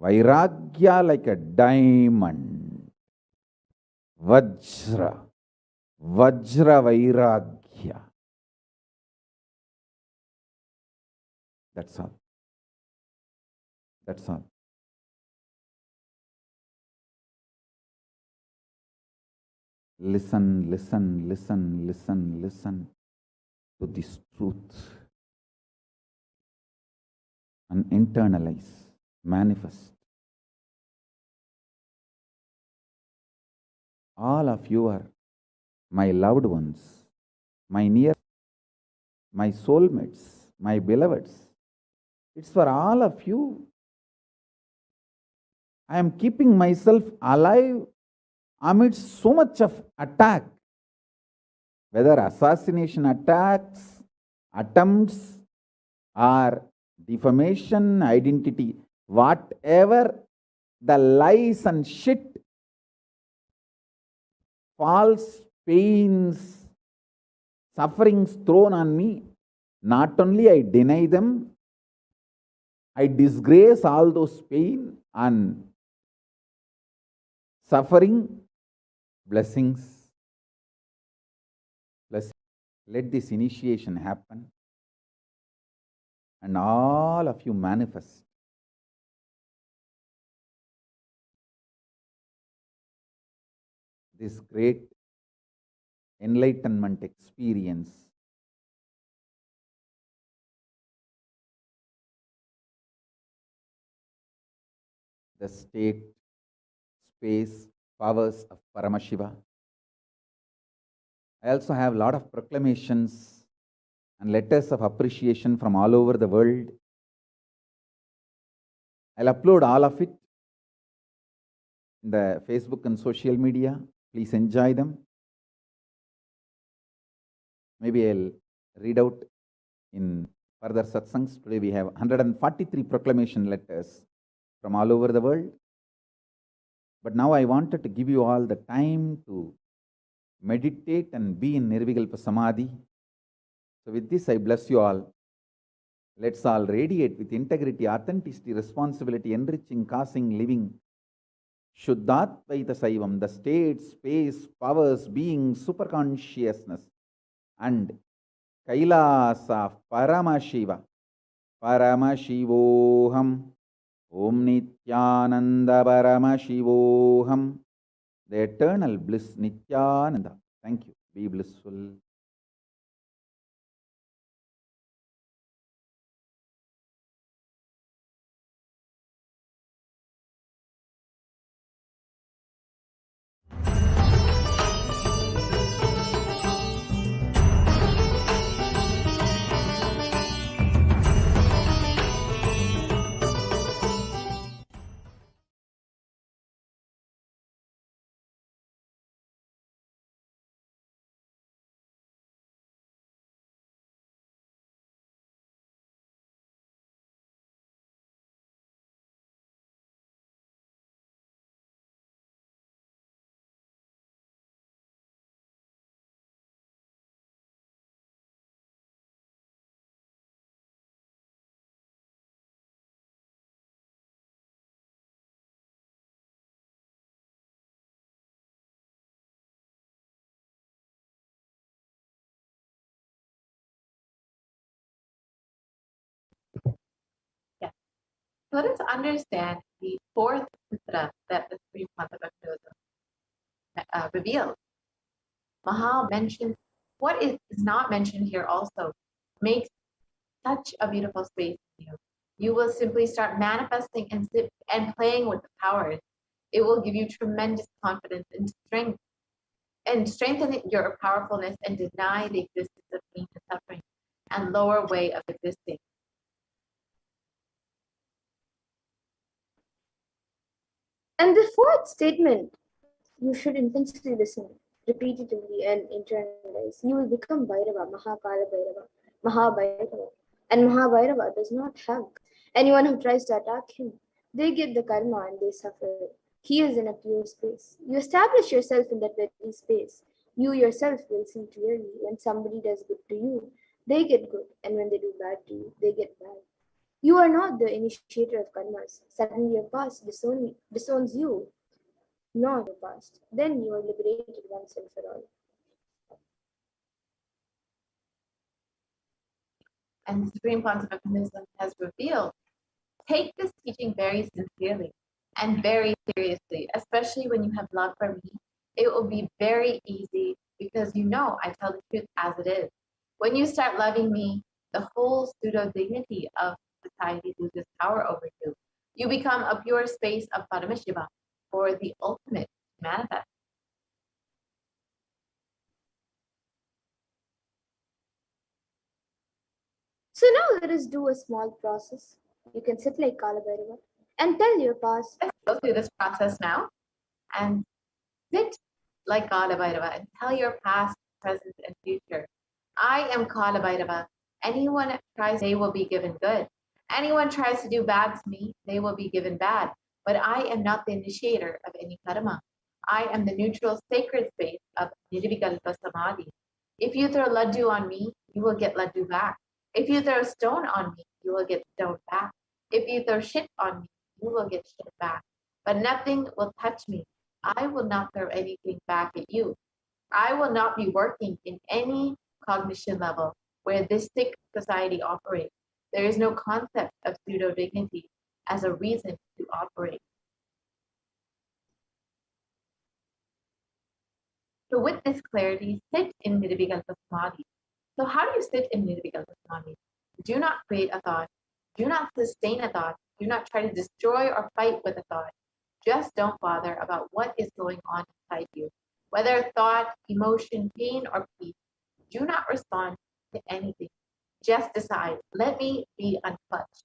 Vairagya like a diamond. Vajra. Vajra Vairagya. That's all. That's all. Listen, listen, listen, listen, listen to this truth and internalize, manifest. All of you are my loved ones, my near, my soulmates, my beloveds. It's for all of you. I am keeping myself alive amidst so much of attack, whether assassination attacks, attempts, or defamation, identity, whatever the lies and shit, false pains, sufferings thrown on me, not only I deny them, I disgrace all those pain and suffering, blessings. Let this initiation happen and all of you manifest this great enlightenment experience. The state, space, powers of Paramashiva. I also have a lot of proclamations and letters of appreciation from all over the world. I'll upload all of it in the Facebook and social media. Please enjoy them. Maybe I'll read out in further satsangs. Today we have 143 proclamation letters from all over the world. But now I wanted to give you all the time to meditate and be in Nirvikalpa Samadhi. So with this, I bless you all. Let's all radiate with integrity, authenticity, responsibility, enriching, causing, living. Shuddhatvaita Saivam, the state, space, powers, being, superconsciousness, and Kailasa Paramashiva, Paramashivoham, Om Nithyananda Paramashivoham, the eternal bliss Nithyananda. Thank you. Be blissful. Yes. So let us understand the fourth sutra that the Supreme Bhaktivedanta reveals. Maha mentions what is not mentioned here also makes such a beautiful space in you. You will simply start manifesting and playing with the powers. It will give you tremendous confidence and strengthen your powerfulness and deny the existence of pain and suffering and lower way of existing. And the fourth statement, you should intensely listen, repeatedly, and internalize. You will become Bhairava, Mahakala Bhairava, Mahabhairava. And Mahabhairava does not hug anyone who tries to attack him. They get the karma and they suffer. He is in a pure space. You establish yourself in that very space. You yourself will see clearly. When somebody does good to you, they get good. And when they do bad to you, they get bad. You You are not the initiator of karmas. Suddenly your past disowns you, not your past. Then you are liberated once and for all. And the Supreme Pontificanism has revealed, take this teaching very sincerely and very seriously, especially when you have love for me. It will be very easy because you know I tell the truth as it is. When you start loving me, the whole pseudo dignity of society loses power over you. You become a pure space of Paramashivoham, or the ultimate manifest. So now let us do a small process. You can sit like Kalabhairava and tell your past. Let's go through this process now and sit like Kalabhairava and tell your past, present, and future. I am Kalabhairava. Anyone tries, they will be given good. Anyone tries to do bad to me, they will be given bad. But I am not the initiator of any karma. I am the neutral sacred space of Nirvikalpa Samadhi. If you throw laddu on me, you will get laddu back. If you throw stone on me, you will get stone back. If you throw shit on me, you will get shit back. But nothing will touch me. I will not throw anything back at you. I will not be working in any cognition level where this sick society operates. There is no concept of pseudo dignity as a reason to operate. So, with this clarity, sit in Nirvikalpa Samadhi. So, how do you sit in Nirvikalpa Samadhi? Do not create a thought. Do not sustain a thought. Do not try to destroy or fight with a thought. Just don't bother about what is going on inside you. Whether thought, emotion, pain, or peace, do not respond to anything. Just decide, let me be unclutched.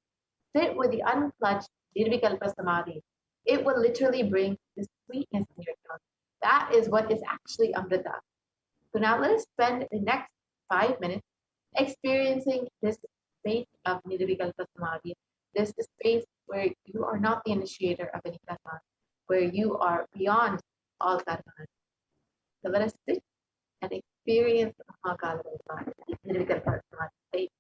Sit with the unclutched Nirvikalpa Samadhi. It will literally bring the sweetness in your tongue. That is what is actually Amrita. So now let us spend the next 5 minutes experiencing this state of Nirvikalpa Samadhi, this space where you are not the initiator of any karma, where you are beyond all karma. So let us sit and experience Mahakalapa, Nirvikalpa Samadhi state.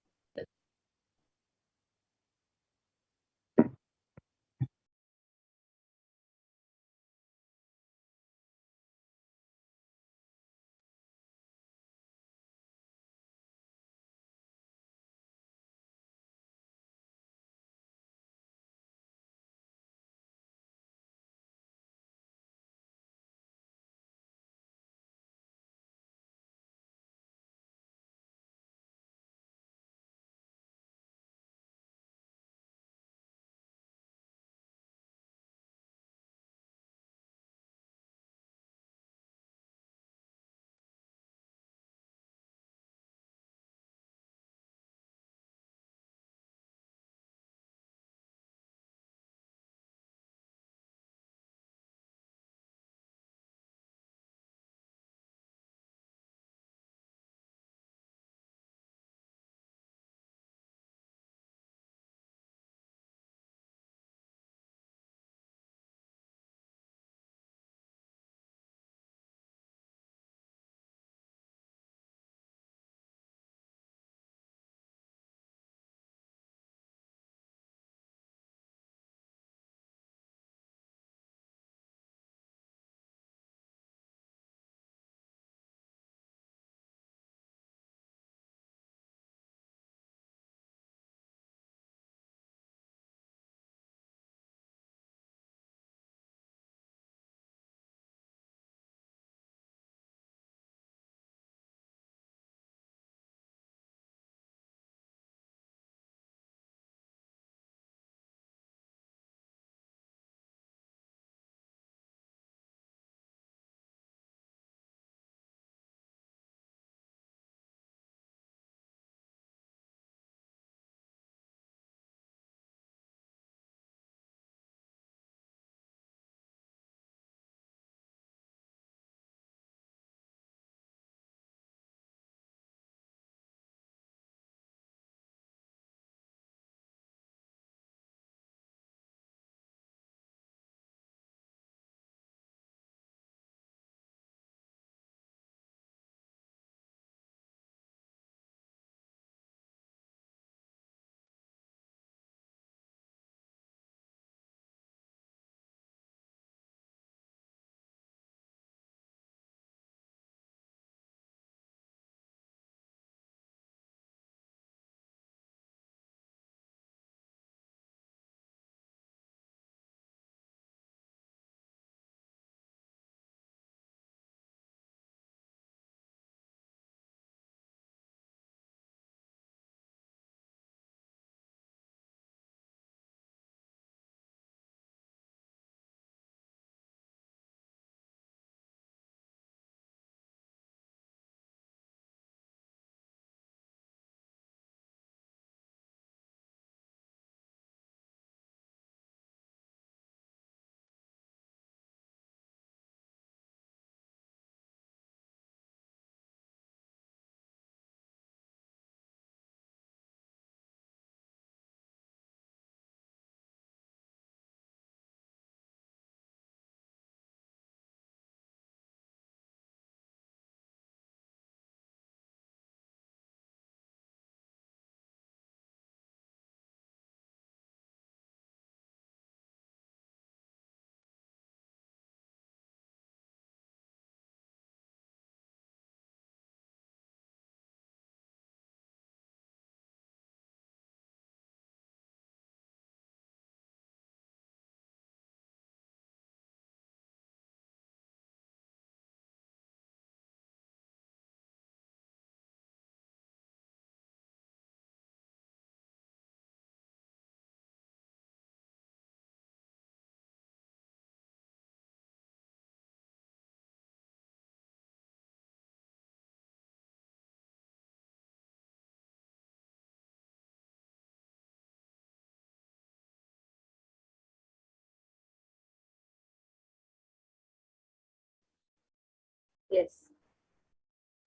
Yes.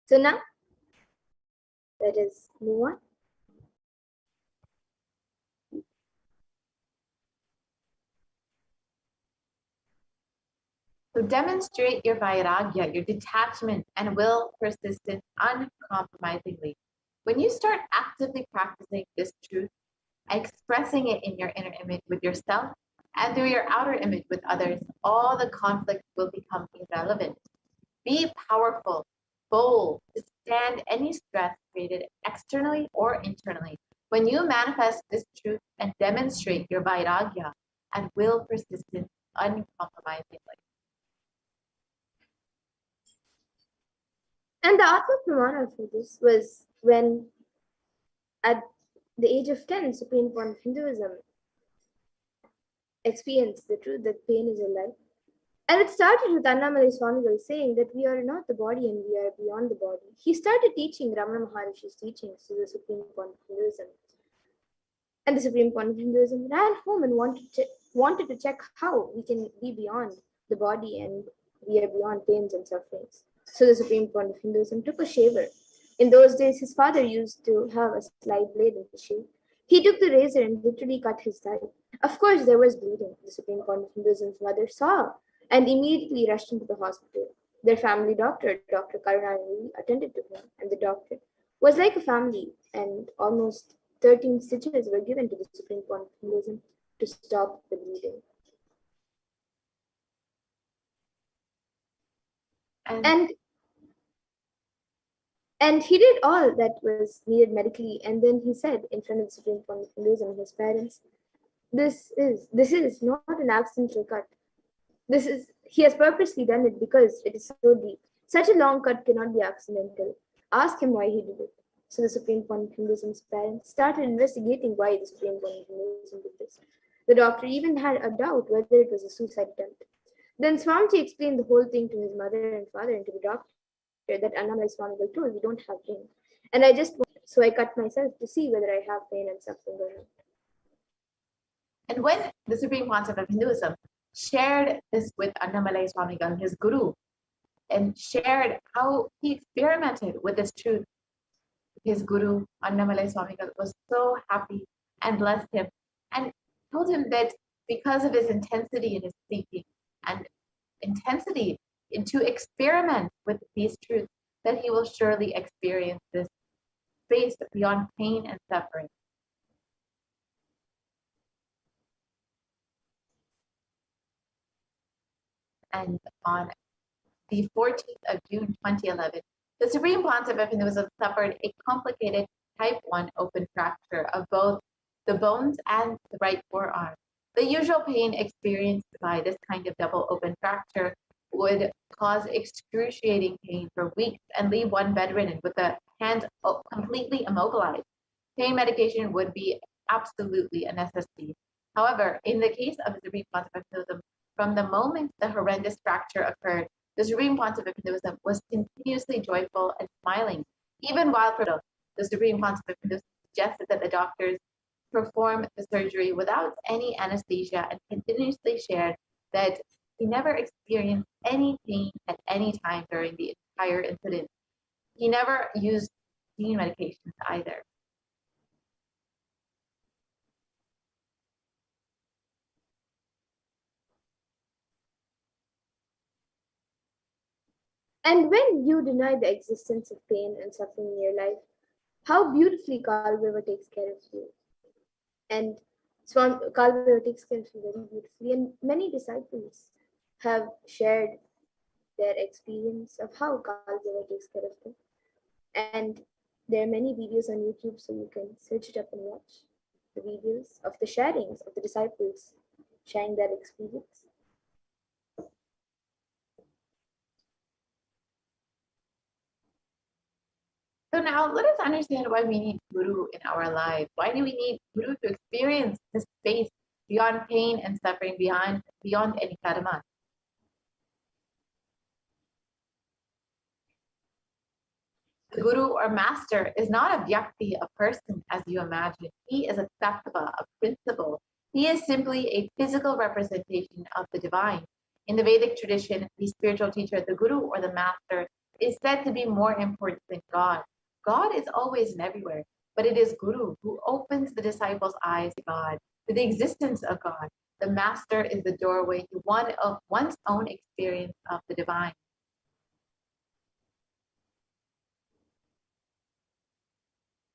So now, let us move on. So demonstrate your vairagya, your detachment and will persistent uncompromisingly. When you start actively practicing this truth, expressing it in your inner image with yourself and through your outer image with others, all the conflict will become irrelevant. Be powerful, bold, to stand any stress created externally or internally. When you manifest this truth and demonstrate your vairagya and will persistent uncompromisingly. And the Atma Pramana for this was when, at the age of 10, Supreme Point of Hinduism experienced the truth that pain is a lie. And it started with Annamalai Swamigal saying that we are not the body and we are beyond the body. He started teaching Ramana Maharishi's teachings to the Supreme Point of Hinduism. And the Supreme Point of Hinduism ran home and wanted to check how we can be beyond the body and we are beyond pains and sufferings. So the Supreme Point of Hinduism took a shaver. In those days, his father used to have a slide blade in his shave. He took the razor and literally cut his thigh. Of course, there was bleeding. The Supreme Point of Hinduism's mother saw and immediately rushed into the hospital. Their family doctor, Dr. Karunanidhi, attended to him, and the doctor was like a family, and almost 13 stitches were given to the Supreme Point of Hinduism to stop the bleeding. And And he did all that was needed medically, and then he said in front of the Supreme Court of Hinduism and his parents, this is not an accidental cut. This is he has purposely done it because it is so deep. Such a long cut cannot be accidental. Ask him why he did it. So the Supreme Court of Hinduism's parents started investigating why the Supreme Court of Hinduism did this. The doctor even had a doubt whether it was a suicide attempt. Then Swamiji explained the whole thing to his mother and father and to the doctor that Annamalai Swamigal told, we don't have pain. And I just, so I cut myself to see whether I have pain and suffering or not. And when the Supreme Concept of Hinduism shared this with Annamalai Swamigal, his guru, and shared how he experimented with this truth, his guru, Annamalai Swamigal, was so happy and blessed him and told him that because of his intensity in his seeking and intensity to experiment with these truths, that he will surely experience this space beyond pain and suffering. And on the 14th of June 2011, the Supreme Pontiff of Hinduism suffered a complicated type 1 open fracture of both the bones and the right forearm. The usual pain experienced by this kind of double open fracture would cause excruciating pain for weeks and leave one bedridden with the hands completely immobilized. Pain medication would be absolutely a necessity. However, in the case of the Supreme Pontiff of Hinduism, from the moment the horrendous fracture occurred, the Supreme Pontiff of Hinduism was continuously joyful and smiling. Even while the Supreme Pontiff of Hinduism suggested that the doctors perform the surgery without any anesthesia and continuously shared that he never experienced any pain at any time during the entire incident. He never used pain medications either. And when you deny the existence of pain and suffering in your life, how beautifully Kalbhaiva takes care of you. And Kalbhaiva takes care of you very beautifully. And many disciples have shared their experience of how Kalbhaiva takes care of them. And there are many videos on YouTube, so you can search it up and watch the videos of the sharings of the disciples sharing their experience. So now let us understand why we need Guru in our lives. Why do we need Guru to experience this space beyond pain and suffering, beyond any karma? The Guru or Master is not a Vyakti, a person as you imagine. He is a Tattva, a principle. He is simply a physical representation of the divine. In the Vedic tradition, the spiritual teacher, the guru or the master, is said to be more important than God. God is always and everywhere, but it is Guru who opens the disciples' eyes to God, to the existence of God. The master is the doorway to one of one's own experience of the divine.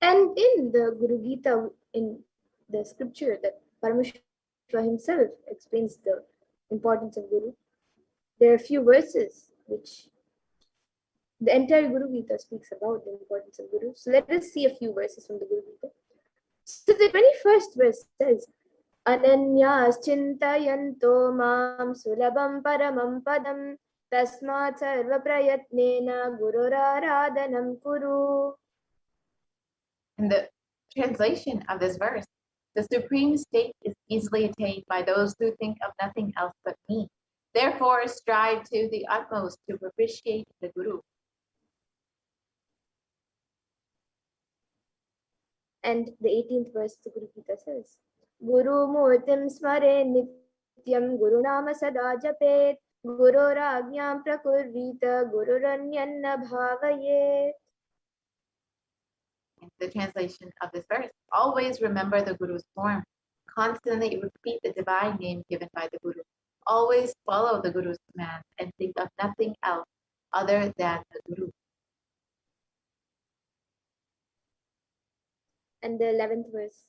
And in the Guru Gita, in the scripture that Paramashiva himself explains the importance of Guru, there are a few verses which the entire Guru Gita speaks about the importance of Guru. So let us see a few verses from the Guru Gita. So the 21st verse says, Ananyas chintayanto mam sulabam paramam padam tasmat sarva prayatnena gururaradhanam kuru. In the translation of this verse, the supreme state is easily attained by those who think of nothing else but me. Therefore, strive to the utmost to propitiate the Guru. And the 18th verse of the Guru Gita says, Guru Murtim Smare Nityam Guru Nama Sada Japet Guru Rajñam Prakurvita Guru Ranyanna Bhavayet. In the translation of this verse, always remember the Guru's form. Constantly repeat the divine name given by the Guru. Always follow the Guru's commands and think of nothing else other than the Guru. And the 11th verse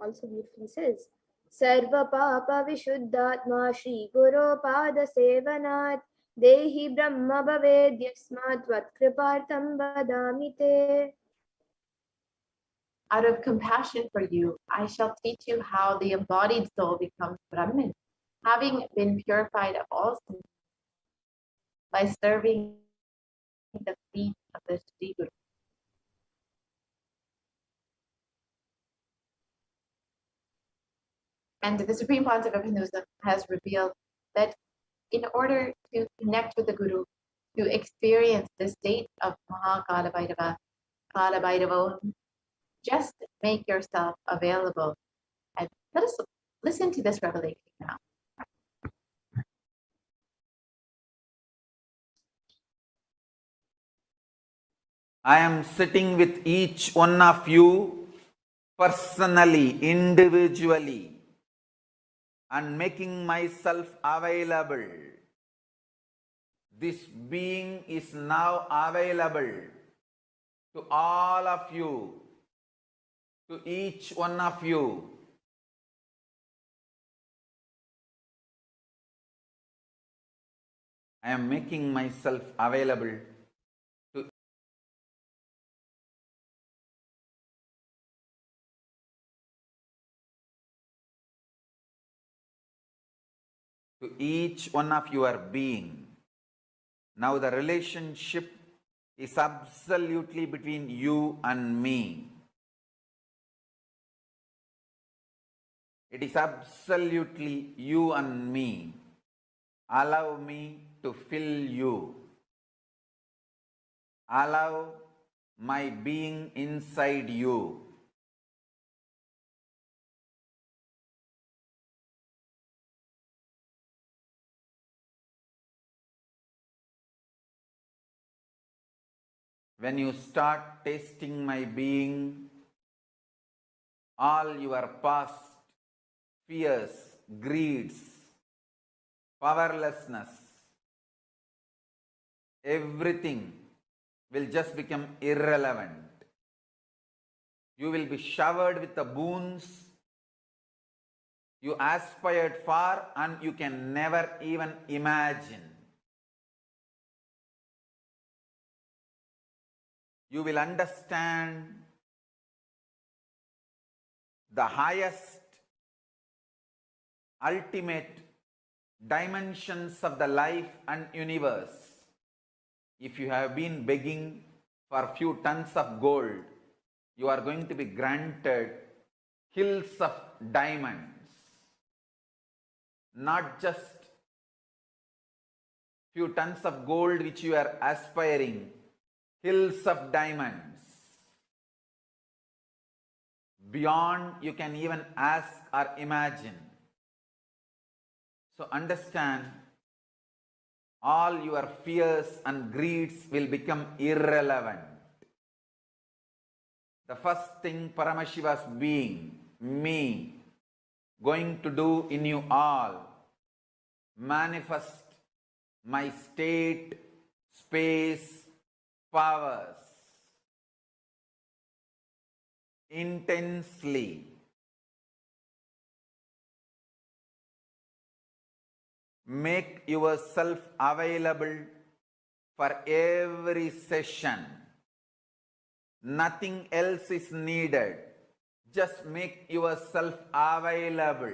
also beautifully says, Sarva Papa Vishuddhatma Shri Guru Pada Sevanat Dehi Brahma Bhavedyasmat Vat Kripartam Vadamite. Out of compassion for you, I shall teach you how the embodied soul becomes Brahman, having been purified of all sins by serving the feet of the Sri Guru. And the Supreme Pontiff of Hinduism has revealed that in order to connect with the Guru, to experience the state of Kailasa'S, just make yourself available. And let us listen to this revelation now. I am sitting with each one of you personally, individually, and making myself available. This being is now available to all of you, to each one of you. I am making myself available to each one of your being. Now the relationship is absolutely between you and me. It is absolutely you and me. Allow me to fill you. Allow my being inside you. When you start tasting my being, all your past fears, greeds, powerlessness, everything will just become irrelevant. You will be showered with the boons you aspired for and you can never even imagine. You will understand the highest, ultimate dimensions of the life and universe. If you have been begging for a few tons of gold, you are going to be granted hills of diamonds. Not just few tons of gold which you are aspiring, hills of diamonds. Beyond you can even ask or imagine. So understand, all your fears and greeds will become irrelevant. The first thing Paramashiva's being, me, going to do in you all, manifest my state, space, powers intensely. Make yourself available for every session. Nothing else is needed. Just make yourself available.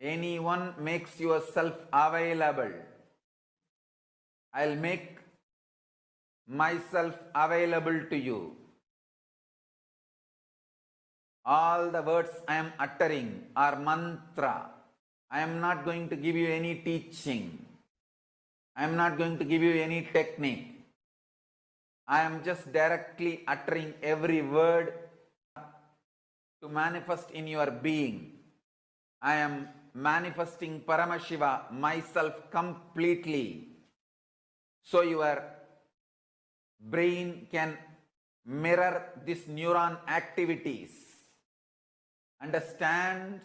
Anyone makes yourself available, I'll make myself available to you. All the words I am uttering are mantra. I am not going to give you any teaching. I am not going to give you any technique. I am just directly uttering every word to manifest in your being. I am manifesting Paramashiva, myself completely, so your brain can mirror these neuron activities. Understand?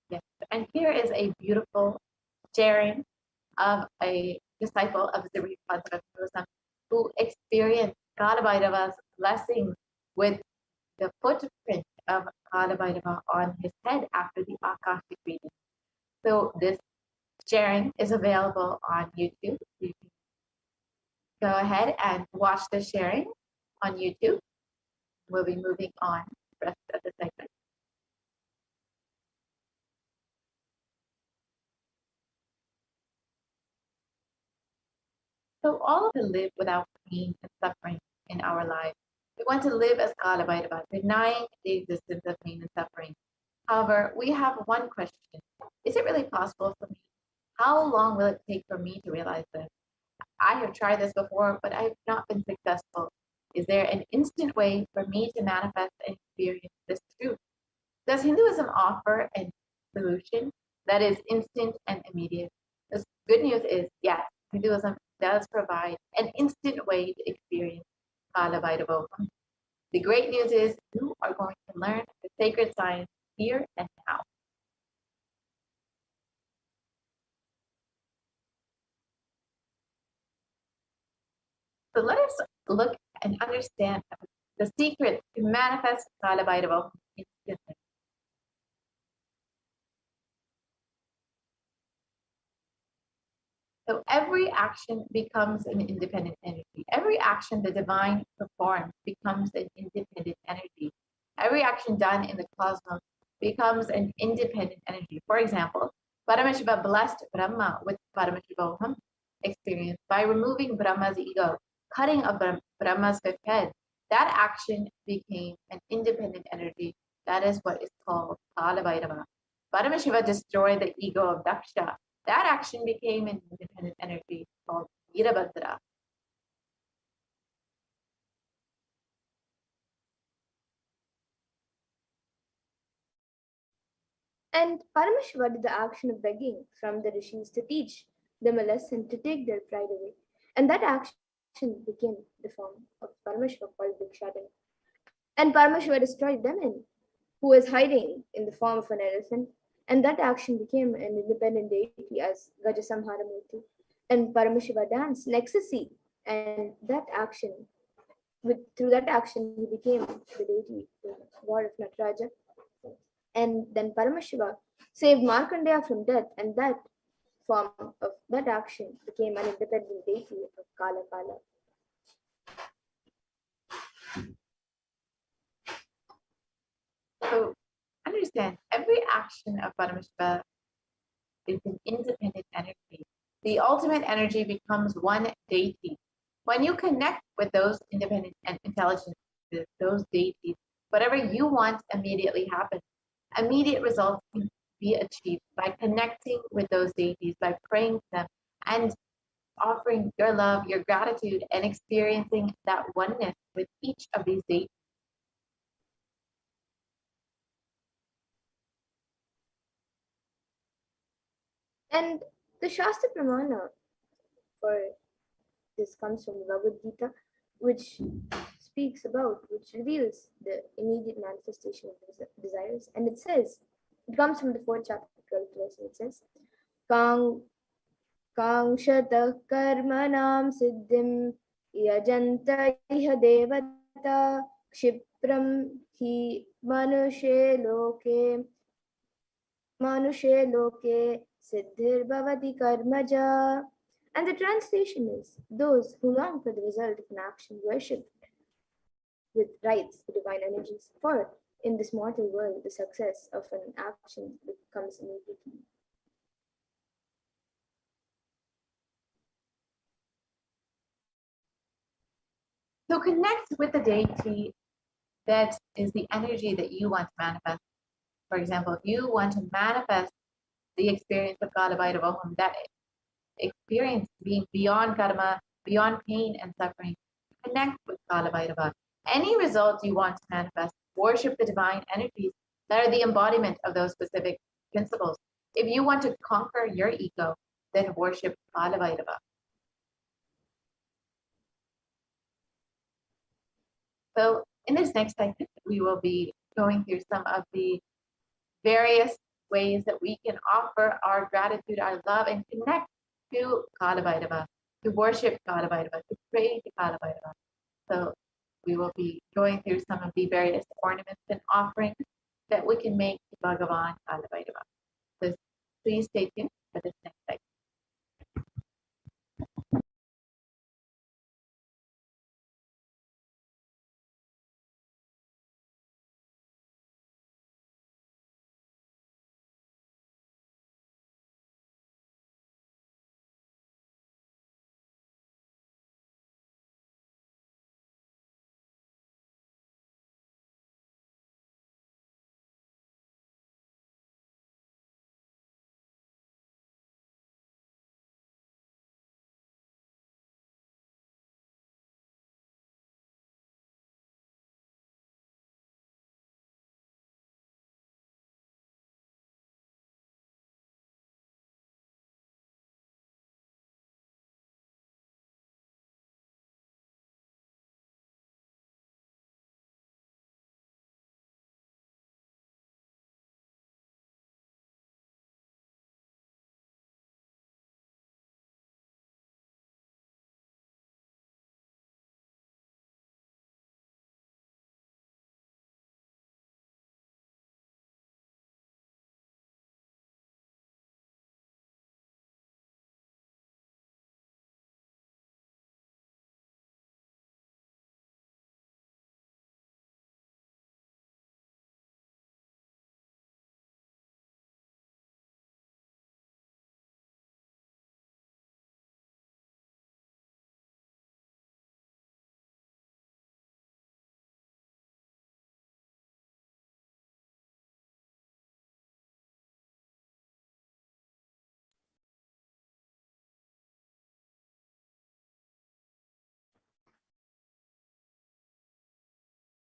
Yes. And here is a beautiful sharing of a disciple of the Buddhism who experienced Kalabhairava's blessings with the footprint of Kalabhairava on his head after the Akashic reading. So this sharing is available on YouTube. You can go ahead and watch the sharing on YouTube. We'll be moving on to the rest of the segment. So all of us live without pain and suffering in our lives. We want to live as Kalabhairava, denying the existence of pain and suffering. However, we have one question. Is it really possible for me? How long will it take for me to realize this? I have tried this before, but I've not been successful. Is there an instant way for me to manifest and experience this truth? Does Hinduism offer a solution that is instant and immediate? The good news is yes, Hinduism does provide an instant way to experience Kalabhairavoham. The great news is you are going to learn the sacred science here and now. So let us look and understand the secret to manifest Kalabhairavoham instantly. So every action becomes an independent energy. Every action the divine performs becomes an independent energy. Every action done in the cosmos becomes an independent energy. For example, Paramashiva blessed Brahma with Paramashivoham experience by removing Brahma's ego, cutting of Brahma's fifth head. That action became an independent energy. That is what is called Kalabhairava. Paramashiva destroyed the ego of Daksha. That action became an independent energy called Virabhadra. And Paramashiva did the action of begging from the rishis to teach them a lesson to take their pride away. And that action became the form of Paramashiva called Bhikshatan. And Paramashiva destroyed Daman, who was hiding in the form of an elephant. And that action became an independent deity as Gajasamharamurti. And Paramashiva danced in ecstasy. And that action, through that action, he became the deity, the god of Nataraja. And then Paramashiva saved Markandeya from death, and that form of that action became an independent deity of Kala Kala. So understand, every action of Paramashiva It's an independent energy. The ultimate energy becomes one deity. When you connect with those independent and intelligences, those deities, whatever you want immediately happens. Immediate results can be achieved by connecting with those deities, by praying to them, and offering your love, your gratitude, and experiencing that oneness with each of these deities. And the Shastra Pramana for this comes from the Bhagavad Gita, which which reveals the immediate manifestation of desires. And it says, it comes from the fourth chapter, 12th verse, and it says, Kang Kangshatah karmanam siddhim yajanta iha devata kshipram hi manushe loke siddhir bhavati karmaja. And the translation is, those who long for the result of an action worship with rites the divine energies, for in this mortal world the success of an action becomes immediately. So connect with the deity that is the energy that you want to manifest. For example, if you want to manifest the experience of Kailasa'S, that experience being beyond karma, beyond pain and suffering, connect with Kailasa'S. Any results you want to manifest, worship the divine energies that are the embodiment of those specific principles. If you want to conquer your ego, then worship Kailasa'S. So in this next segment, we will be going through some of the various ways that we can offer our gratitude, our love, and connect to Kailasa'S, to worship Kailasa'S, to pray to Kailasa'S. So we will be going through some of the various ornaments and offerings that we can make to Bhagavan Kailasa'S. So please stay tuned for this next segment.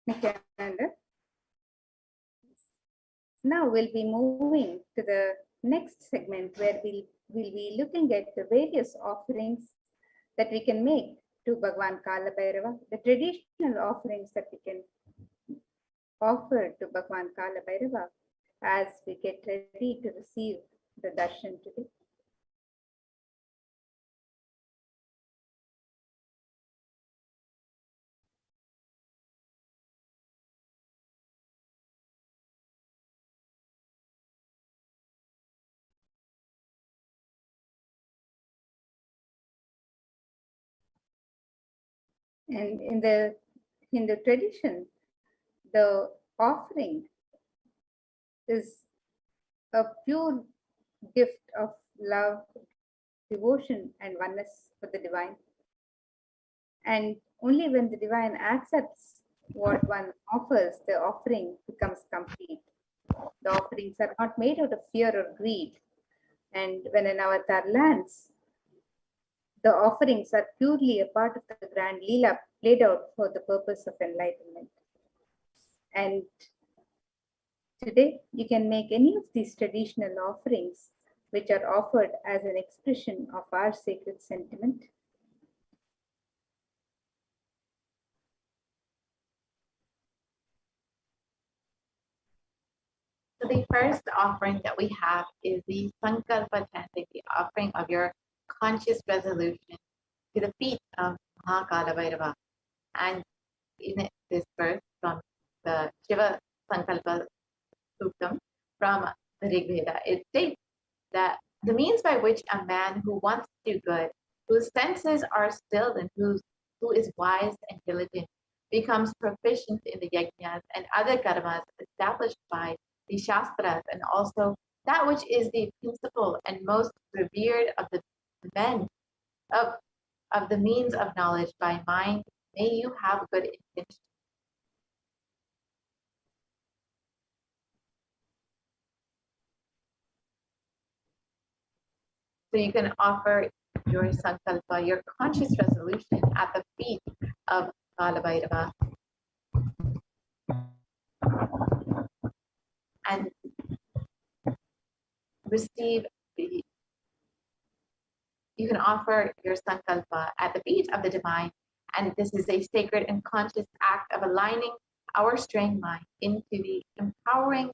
Nithyananda. Now we'll be moving to the next segment where we'll be looking at the various offerings that we can make to Bhagwan Kalabhairava, the traditional offerings that we can offer to Bhagwan Kalabhairava as we get ready to receive the darshan today. And in the Hindu tradition, the offering is a pure gift of love, devotion, and oneness for the divine. And only when the divine accepts what one offers, the offering becomes complete. The offerings are not made out of fear or greed. And when an avatar lands, the offerings are purely a part of the grand Leela played out for the purpose of enlightenment. And today, you can make any of these traditional offerings which are offered as an expression of our sacred sentiment. So the first offering that we have is the Sankalpa chanting, the offering of your conscious resolution to the feet of Mahakala Bhairava. And in this verse from the Shiva Sankalpa Suktam from the Rig Veda, it states that the means by which a man who wants to do good, whose senses are stilled and who is wise and diligent, becomes proficient in the yajnas and other karmas established by the shastras, and also that which is the principal and most revered of the men of the means of knowledge by mind, may you have good intention. So you can offer your sankalpa, your conscious resolution at the feet of Kala Bhairava. And receive the, you can offer your sankalpa at the feet of the divine. And this is a sacred and conscious act of aligning our straying mind into empowering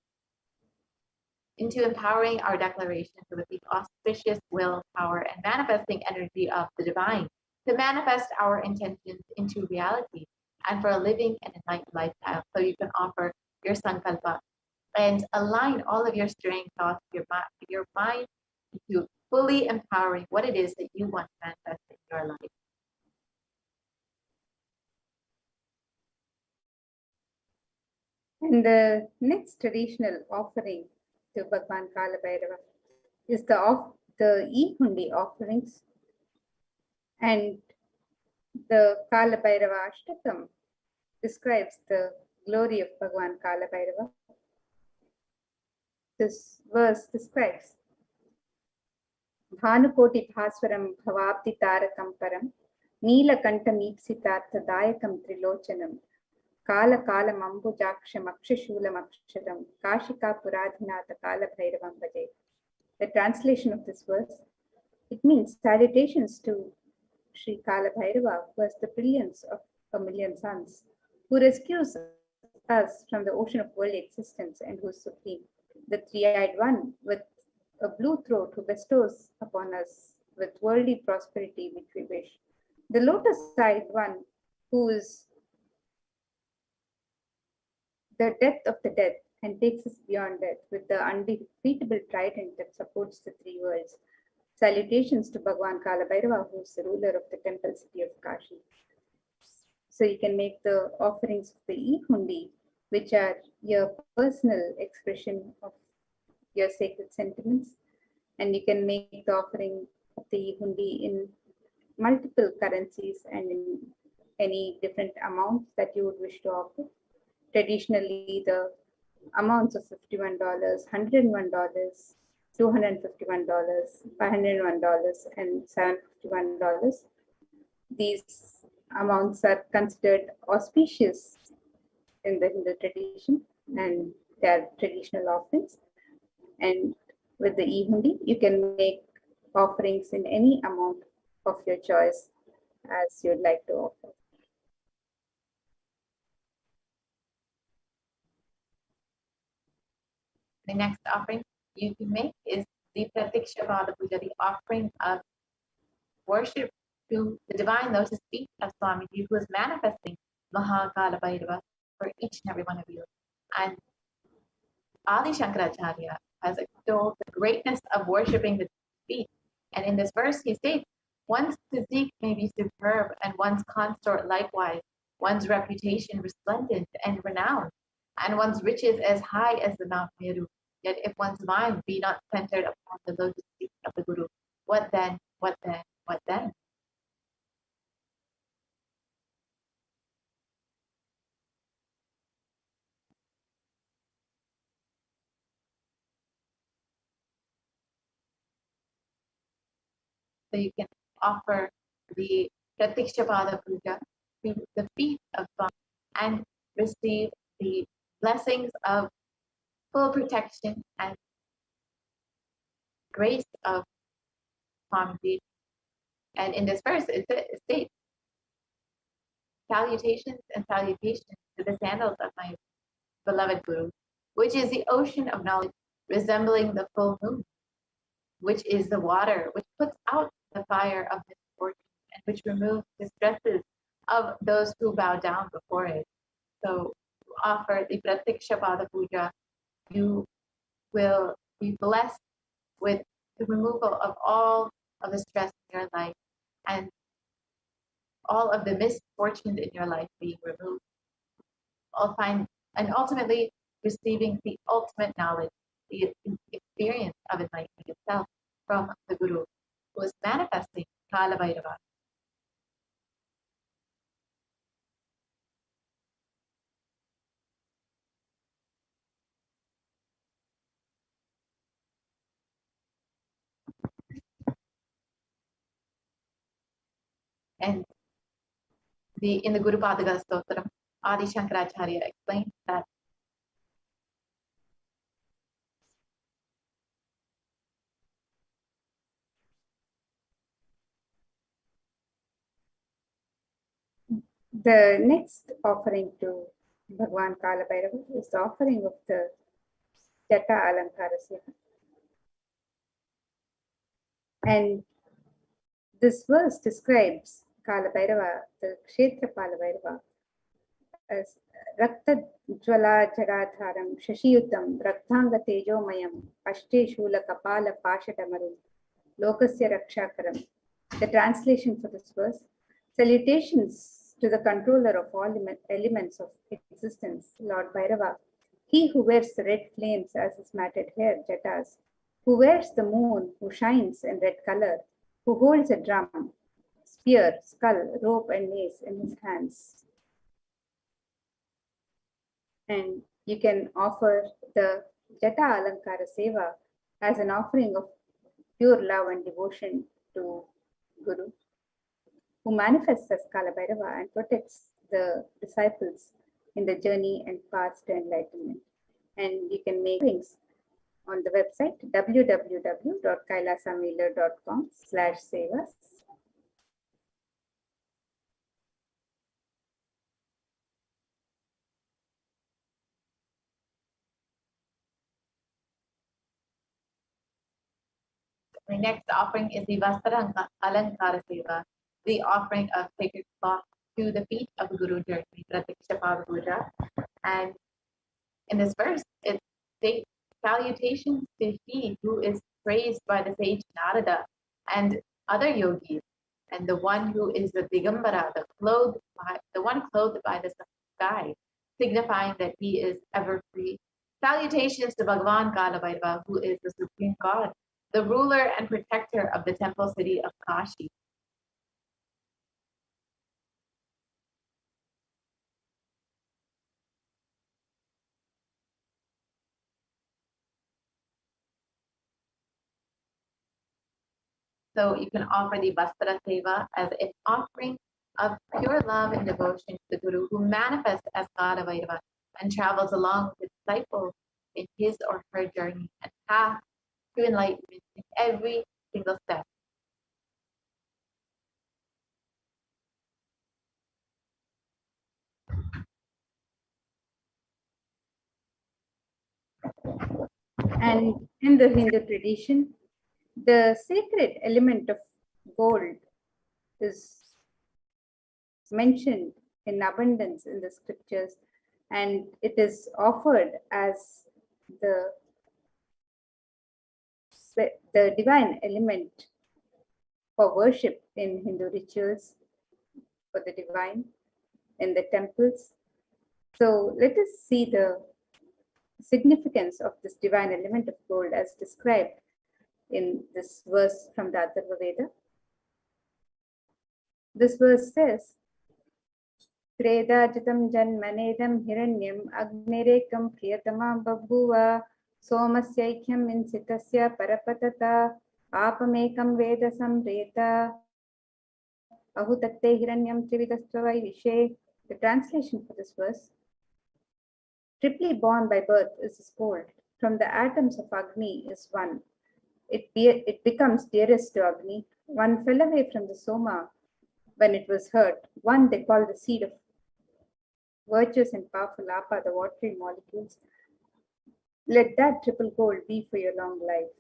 our declarations with the auspicious will, power, and manifesting energy of the divine to manifest our intentions into reality and for a living and enlightened lifestyle. So you can offer your sankalpa and align all of your straying thoughts, your mind to fully empowering what it is that you want to manifest in your life. And the next traditional offering to Bhagwan Kala Bhairava is the E-Hundi offerings. And the Kala Bhairava Ashtakam describes the glory of Bhagwan Kala Bhairava. This verse describes Bhanukoti Bhaswaram Bhavabdi Tarakam Param Neelakantam Ipsitartha Dayakam Trilochanam Kala Kala Mambujaksham Akshashulam Aksharam Kashika Puradhinata Kala Bhairavam Bhaje. The translation of this verse, it means salutations to Sri Kala Bhairava, who has the brilliance of a million suns, who rescues us from the ocean of worldly existence and who is supreme. The three-eyed one with a blue throat who bestows upon us with worldly prosperity which we wish. The lotus-eyed one who is the death of the dead and takes us beyond death with the undefeatable trident that supports the three worlds. Salutations to Bhagwan Kala Bhairava, who is the ruler of the temple city of Kashi. So you can make the offerings of the E-Hundi, which are your personal expression of your sacred sentiments. And you can make the offering of the E-Hundi in multiple currencies and in any different amounts that you would wish to offer. Traditionally, the amounts of $51, $101, $251, $501, and $751. These amounts are considered auspicious in the Hindu tradition, and they are traditional offerings. And with the E-Hundi, you can make offerings in any amount of your choice as you'd like to offer. The next offering you can make is the Pratikshavada Puja, the offering of worship to the divine lotus feet of Swamiji, who is manifesting Mahakala Bhairava for each and every one of you. And Adi Shankaracharya has extolled the greatness of worshiping the feet. And in this verse, he states, one's physique may be superb, and one's consort likewise, one's reputation resplendent and renowned, and one's riches as high as the Mount Meru. Yet if one's mind be not centered upon the lotus feet of the Guru, what then, what then, what then? So you can offer the Pratikshapada Puja to the feet of Swami and receive the blessings of full protection and grace of Swamiji. And in this verse, it states, salutations and salutations to the sandals of my beloved Guru, which is the ocean of knowledge resembling the full moon, which is the water which puts out the fire of misfortune and which removes the stresses of those who bow down before it. So to offer the Pratikshapada Puja, you will be blessed with the removal of all of the stress in your life and all of the misfortunes in your life being removed. All find and ultimately receiving the ultimate knowledge, the experience of enlightenment itself from the Guru, who is manifesting Kalabhairava. And in the Guru Padaka Stotram, Adi Shankaracharya explains that The next offering to Bhagwan Kalabhairava is the offering of the Jata Alankara Seva. And this verse describes Kalabhairava, the Kshetra Kalabhairava, as Rakta Jwala Jagadharam Shashiyutam Raktanga Tejomayam Ashte Shula Kapala Pashatamarum Lokasya Rakshakaram. The translation for this verse: salutations to the controller of all elements of existence, Lord Bhairava, he who wears the red flames as his matted hair, Jatas, who wears the moon, who shines in red color, who holds a drum, spear, skull, rope, and mace in his hands. And you can offer the Jata Alankara Seva as an offering of pure love and devotion to Guru, who manifests as Kalabhairava and protects the disciples in the journey and path to enlightenment. And you can make things on the website www.kailasamailer.com/sevas. the next offering is the Vastra Alankara Seva, the offering of sacred cloth to the feet of the Guru during the Pratikshapada Puja. And in this verse, it states salutations to he who is praised by the sage Narada and other yogis, and the one who is the Digambara, the one clothed by the sky, signifying that he is ever free. Salutations to Bhagavan Kalabhairava, who is the supreme God, the ruler and protector of the temple city of Kashi. So you can offer the Vastra Seva as an offering of pure love and devotion to the Guru, who manifests as Kalabhairava and travels along with disciples in his or her journey and path to enlightenment in every single step. And in the Hindu tradition, the sacred element of gold is mentioned in abundance in the scriptures, and it is offered as the divine element for worship in Hindu rituals for the divine in the temples. So let us see the significance of this divine element of gold as described in this verse from the Atharva Veda. This verse says, Tredajitam janmanedam hiranyam agnirekam priyatama babhuva somasyaikyam insitasya parapatata apamekam veda samreta ahutatte hiranyam trividastavai vishe. The translation for this verse: triply born by birth is gold. From the atoms of Agni is one. It becomes dearest to Agni. One fell away from the Soma when it was hurt. One they call the seed of virtuous and powerful Apa, the watery molecules. Let that triple gold be for your long life.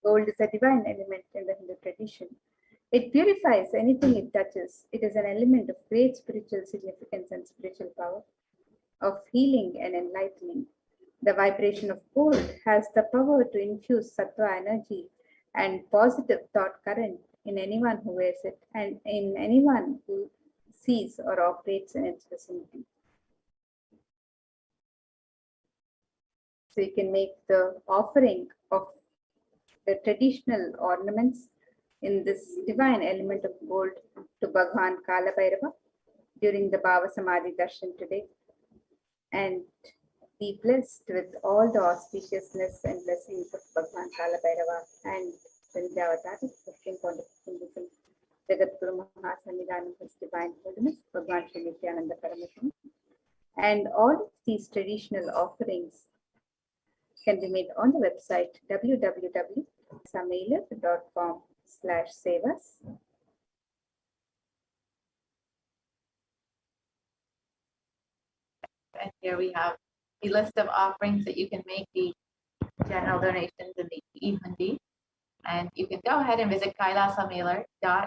Gold is a divine element in the Hindu tradition. It purifies anything it touches. It is an element of great spiritual significance and spiritual power, of healing and enlightening. The vibration of gold has the power to infuse sattva energy and positive thought current in anyone who wears it and in anyone who sees or operates in its vicinity. So you can make the offering of the traditional ornaments in this divine element of gold to Bhagwan Kalabhairava during the Bhava Samadhi Darshan today, and be blessed with all the auspiciousness and blessings of Bhagwan Kalabhairava and Vindhyavataris, Supreme Pontifical Jagadguru Mahasannidhanam, His Divine Holiness, Bhagwan Sri Nithyananda Paramashivam. And all of these traditional offerings can be made on the website www.samailer.com/sevas. And here we have the list of offerings that you can make, the general donations and the evening. And you can go ahead and visit Kailasa'S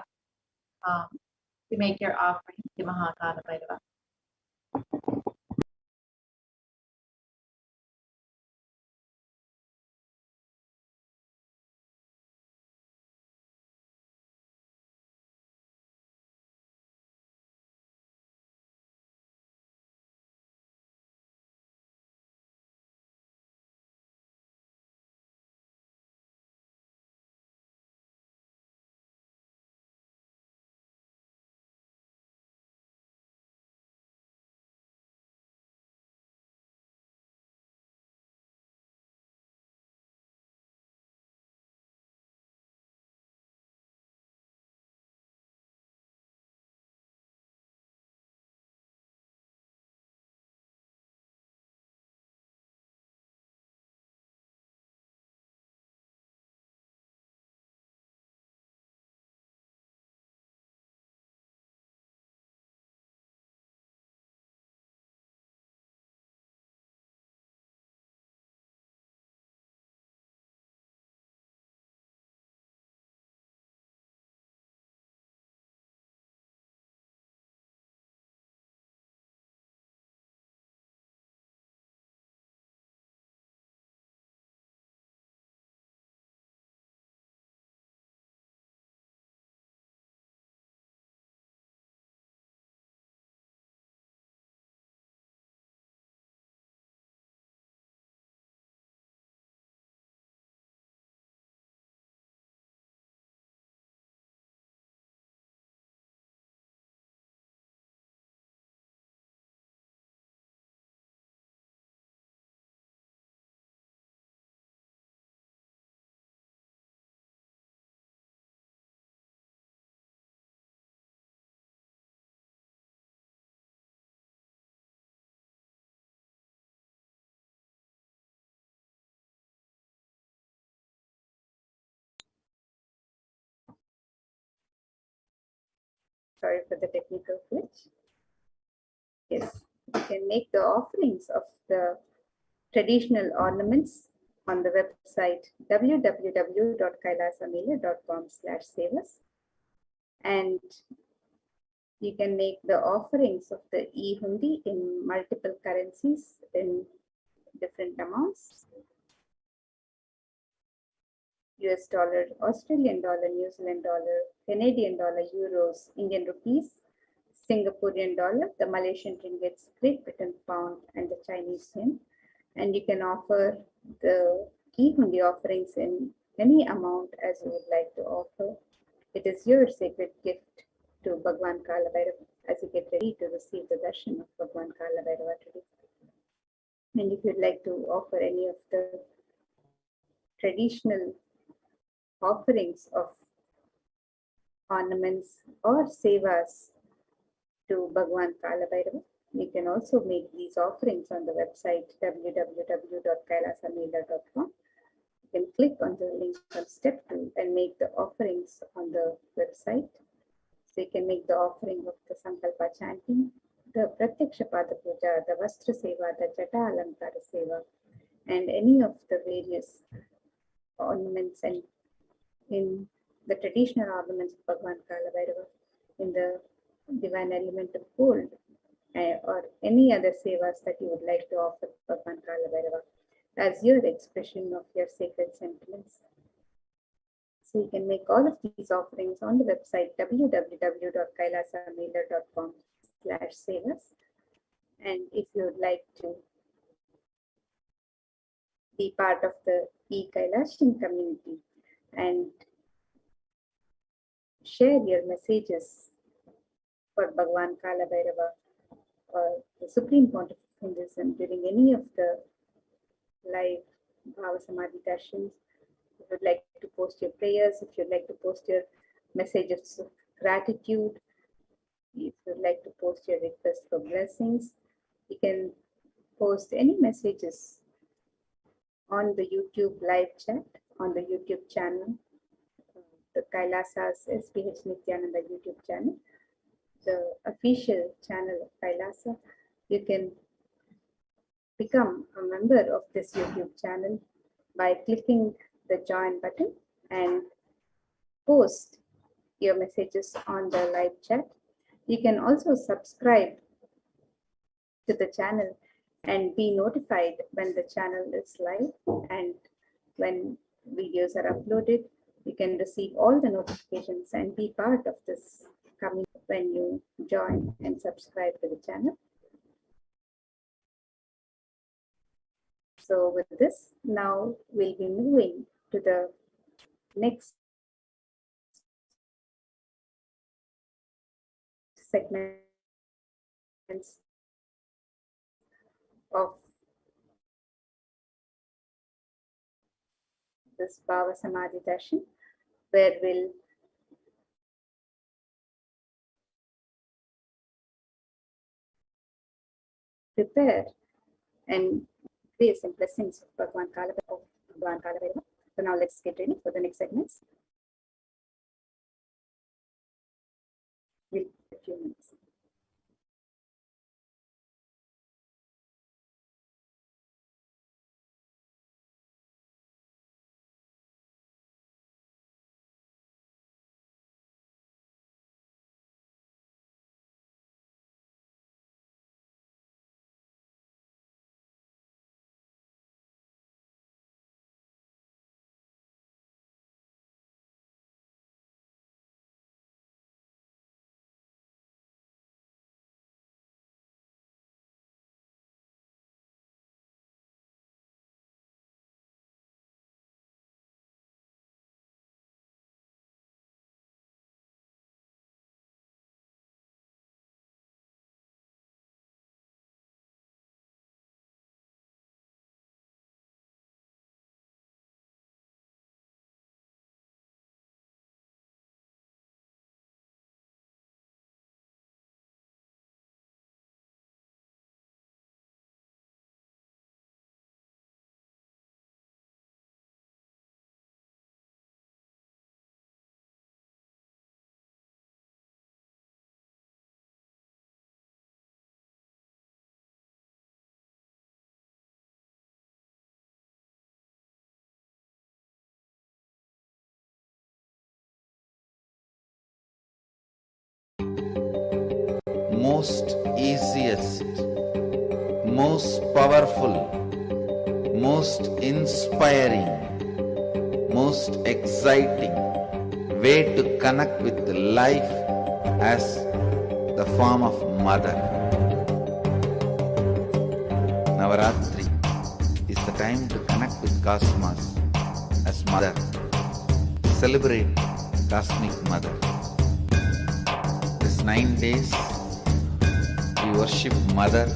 to make your offering to Mahakala Bhairava. Sorry for the technical glitch. Yes, you can make the offerings of the traditional ornaments on the website www.kailasa'S.com/sevas, and you can make the offerings of the e-hundi in multiple currencies in different amounts: US dollar, Australian dollar, New Zealand dollar, Canadian dollar, euros, Indian rupees, Singaporean dollar, the Malaysian ringgit, Great Britain pound, and the Chinese yen. and you can offer the key hundi offerings in any amount as you would like to offer. It is your sacred gift to Bhagwan Kalabhairava as you get ready to receive the darshan of Bhagwan Kalabhairava today. And if you'd like to offer any of the traditional offerings of ornaments or sevas to Bhagwan Kalabhairava, you can also make these offerings on the website www.kailasamaila.com. You can click on the link on step 2 and make the offerings on the website. So you can make the offering of the Sankalpa chanting, the Pratyaksha Pada Puja, the Vastra Seva, the Jata Alankara Seva, and any of the various ornaments and in the traditional ornaments of Bhagwan Kalabhairava, in the divine element of gold, or any other sevas that you would like to offer Bhagwan Kalabhairava as your expression of your sacred sentiments. So you can make all of these offerings on the website www.kailasamaila.com/sevas. And if you would like to be part of the e-Kailashin community and share your messages for Bhagwan Kalabhairava or the Supreme Pontiff of Hinduism during any of the live Bhava Samadhi darshans. If you'd like to post your prayers, if you'd like to post your messages of gratitude, if you'd like to post your request for blessings, you can post any messages on the YouTube live chat, on the YouTube channel, the Kailasa'S HDH Nithyananda YouTube channel, the official channel of Kailasa. You can become a member of this YouTube channel by clicking the join button and post your messages on the live chat. You can also subscribe to the channel and be notified when the channel is live and when videos are uploaded. You can receive all the notifications and be part of this coming when you join and subscribe to the channel. So with this, now we'll be moving to the next segments of this Bhava Samadhi darshan, where we'll prepare and grace and blessings of Bhagwan Kalabhairava. So now let's get ready for the next segments. We'll take a few minutes. Most easiest, most powerful, most inspiring, most exciting way to connect with life as the form of mother. Navaratri, time to connect with Cosmos as Mother. Celebrate Cosmic Mother. This 9 days, we worship Mother,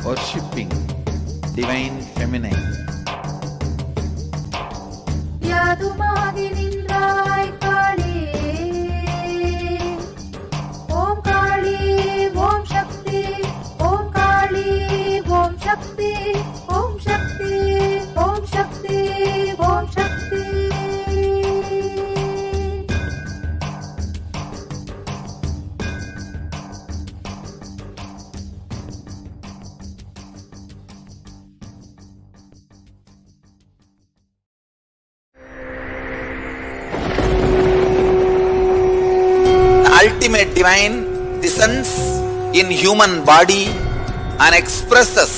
worshipping Divine Feminine. யாதுமாகி நின்றாய் காளி ஓம் காளி ஓம் சக்தி ஓம் காளி ஓம் சக்தி ஓம் சக்தி ஓம் சக்தி ஓம் சக்தி Ultimate divine descends in human body and expresses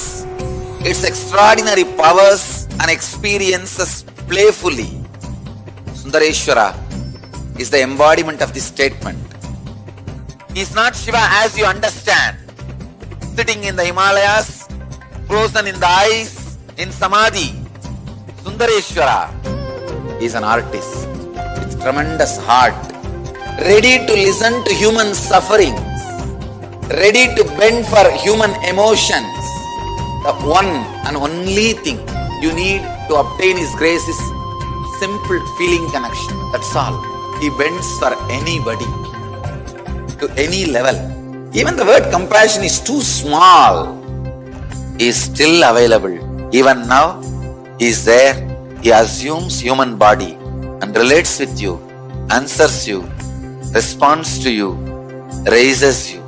its extraordinary powers and experiences playfully. Sundareshwara is the embodiment of this statement. He is not Shiva as you understand, sitting in the Himalayas, frozen in the ice, in Samadhi. Sundareshwara is an artist with tremendous heart, ready to listen to human sufferings, ready to bend for human emotions. The one and only thing you need to obtain His grace is simple feeling connection. That's all. He bends for anybody, to any level. Even the word compassion is too small. He is still available. Even now, He is there. He assumes human body and relates with you, answers you, responds to you, raises you.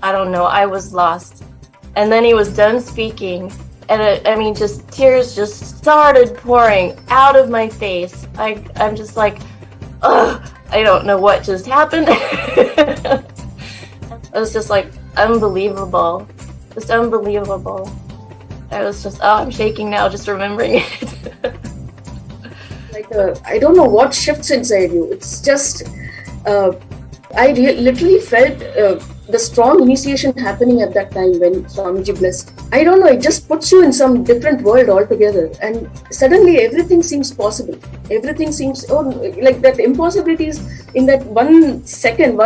I don't know, I was lost. And then he was done speaking, and just tears just started pouring out of my face. I'm just like, ugh, I don't know what just happened. It was just like unbelievable, just unbelievable. I was just, I'm shaking now just remembering it. I don't know what shifts inside you. It's just, I literally felt the strong initiation happening at that time when Swamiji blessed. I don't know, it just puts you in some different world altogether, and suddenly everything seems possible. Everything seems, like that impossibility is in that 1 second,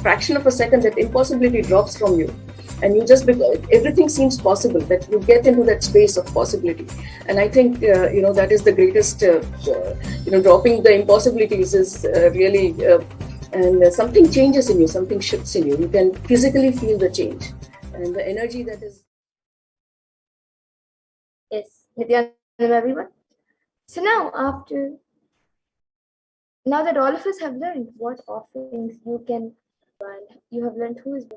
fraction of a second, that impossibility drops from you. And you just, everything seems possible, that you get into that space of possibility. And I think, that is the greatest, dropping the impossibilities is really, and something changes in you, something shifts in you. You can physically feel the change and the energy that is. Yes, Nithyananda, everyone. So now that all of us have learned what offerings you can, and you have learned who is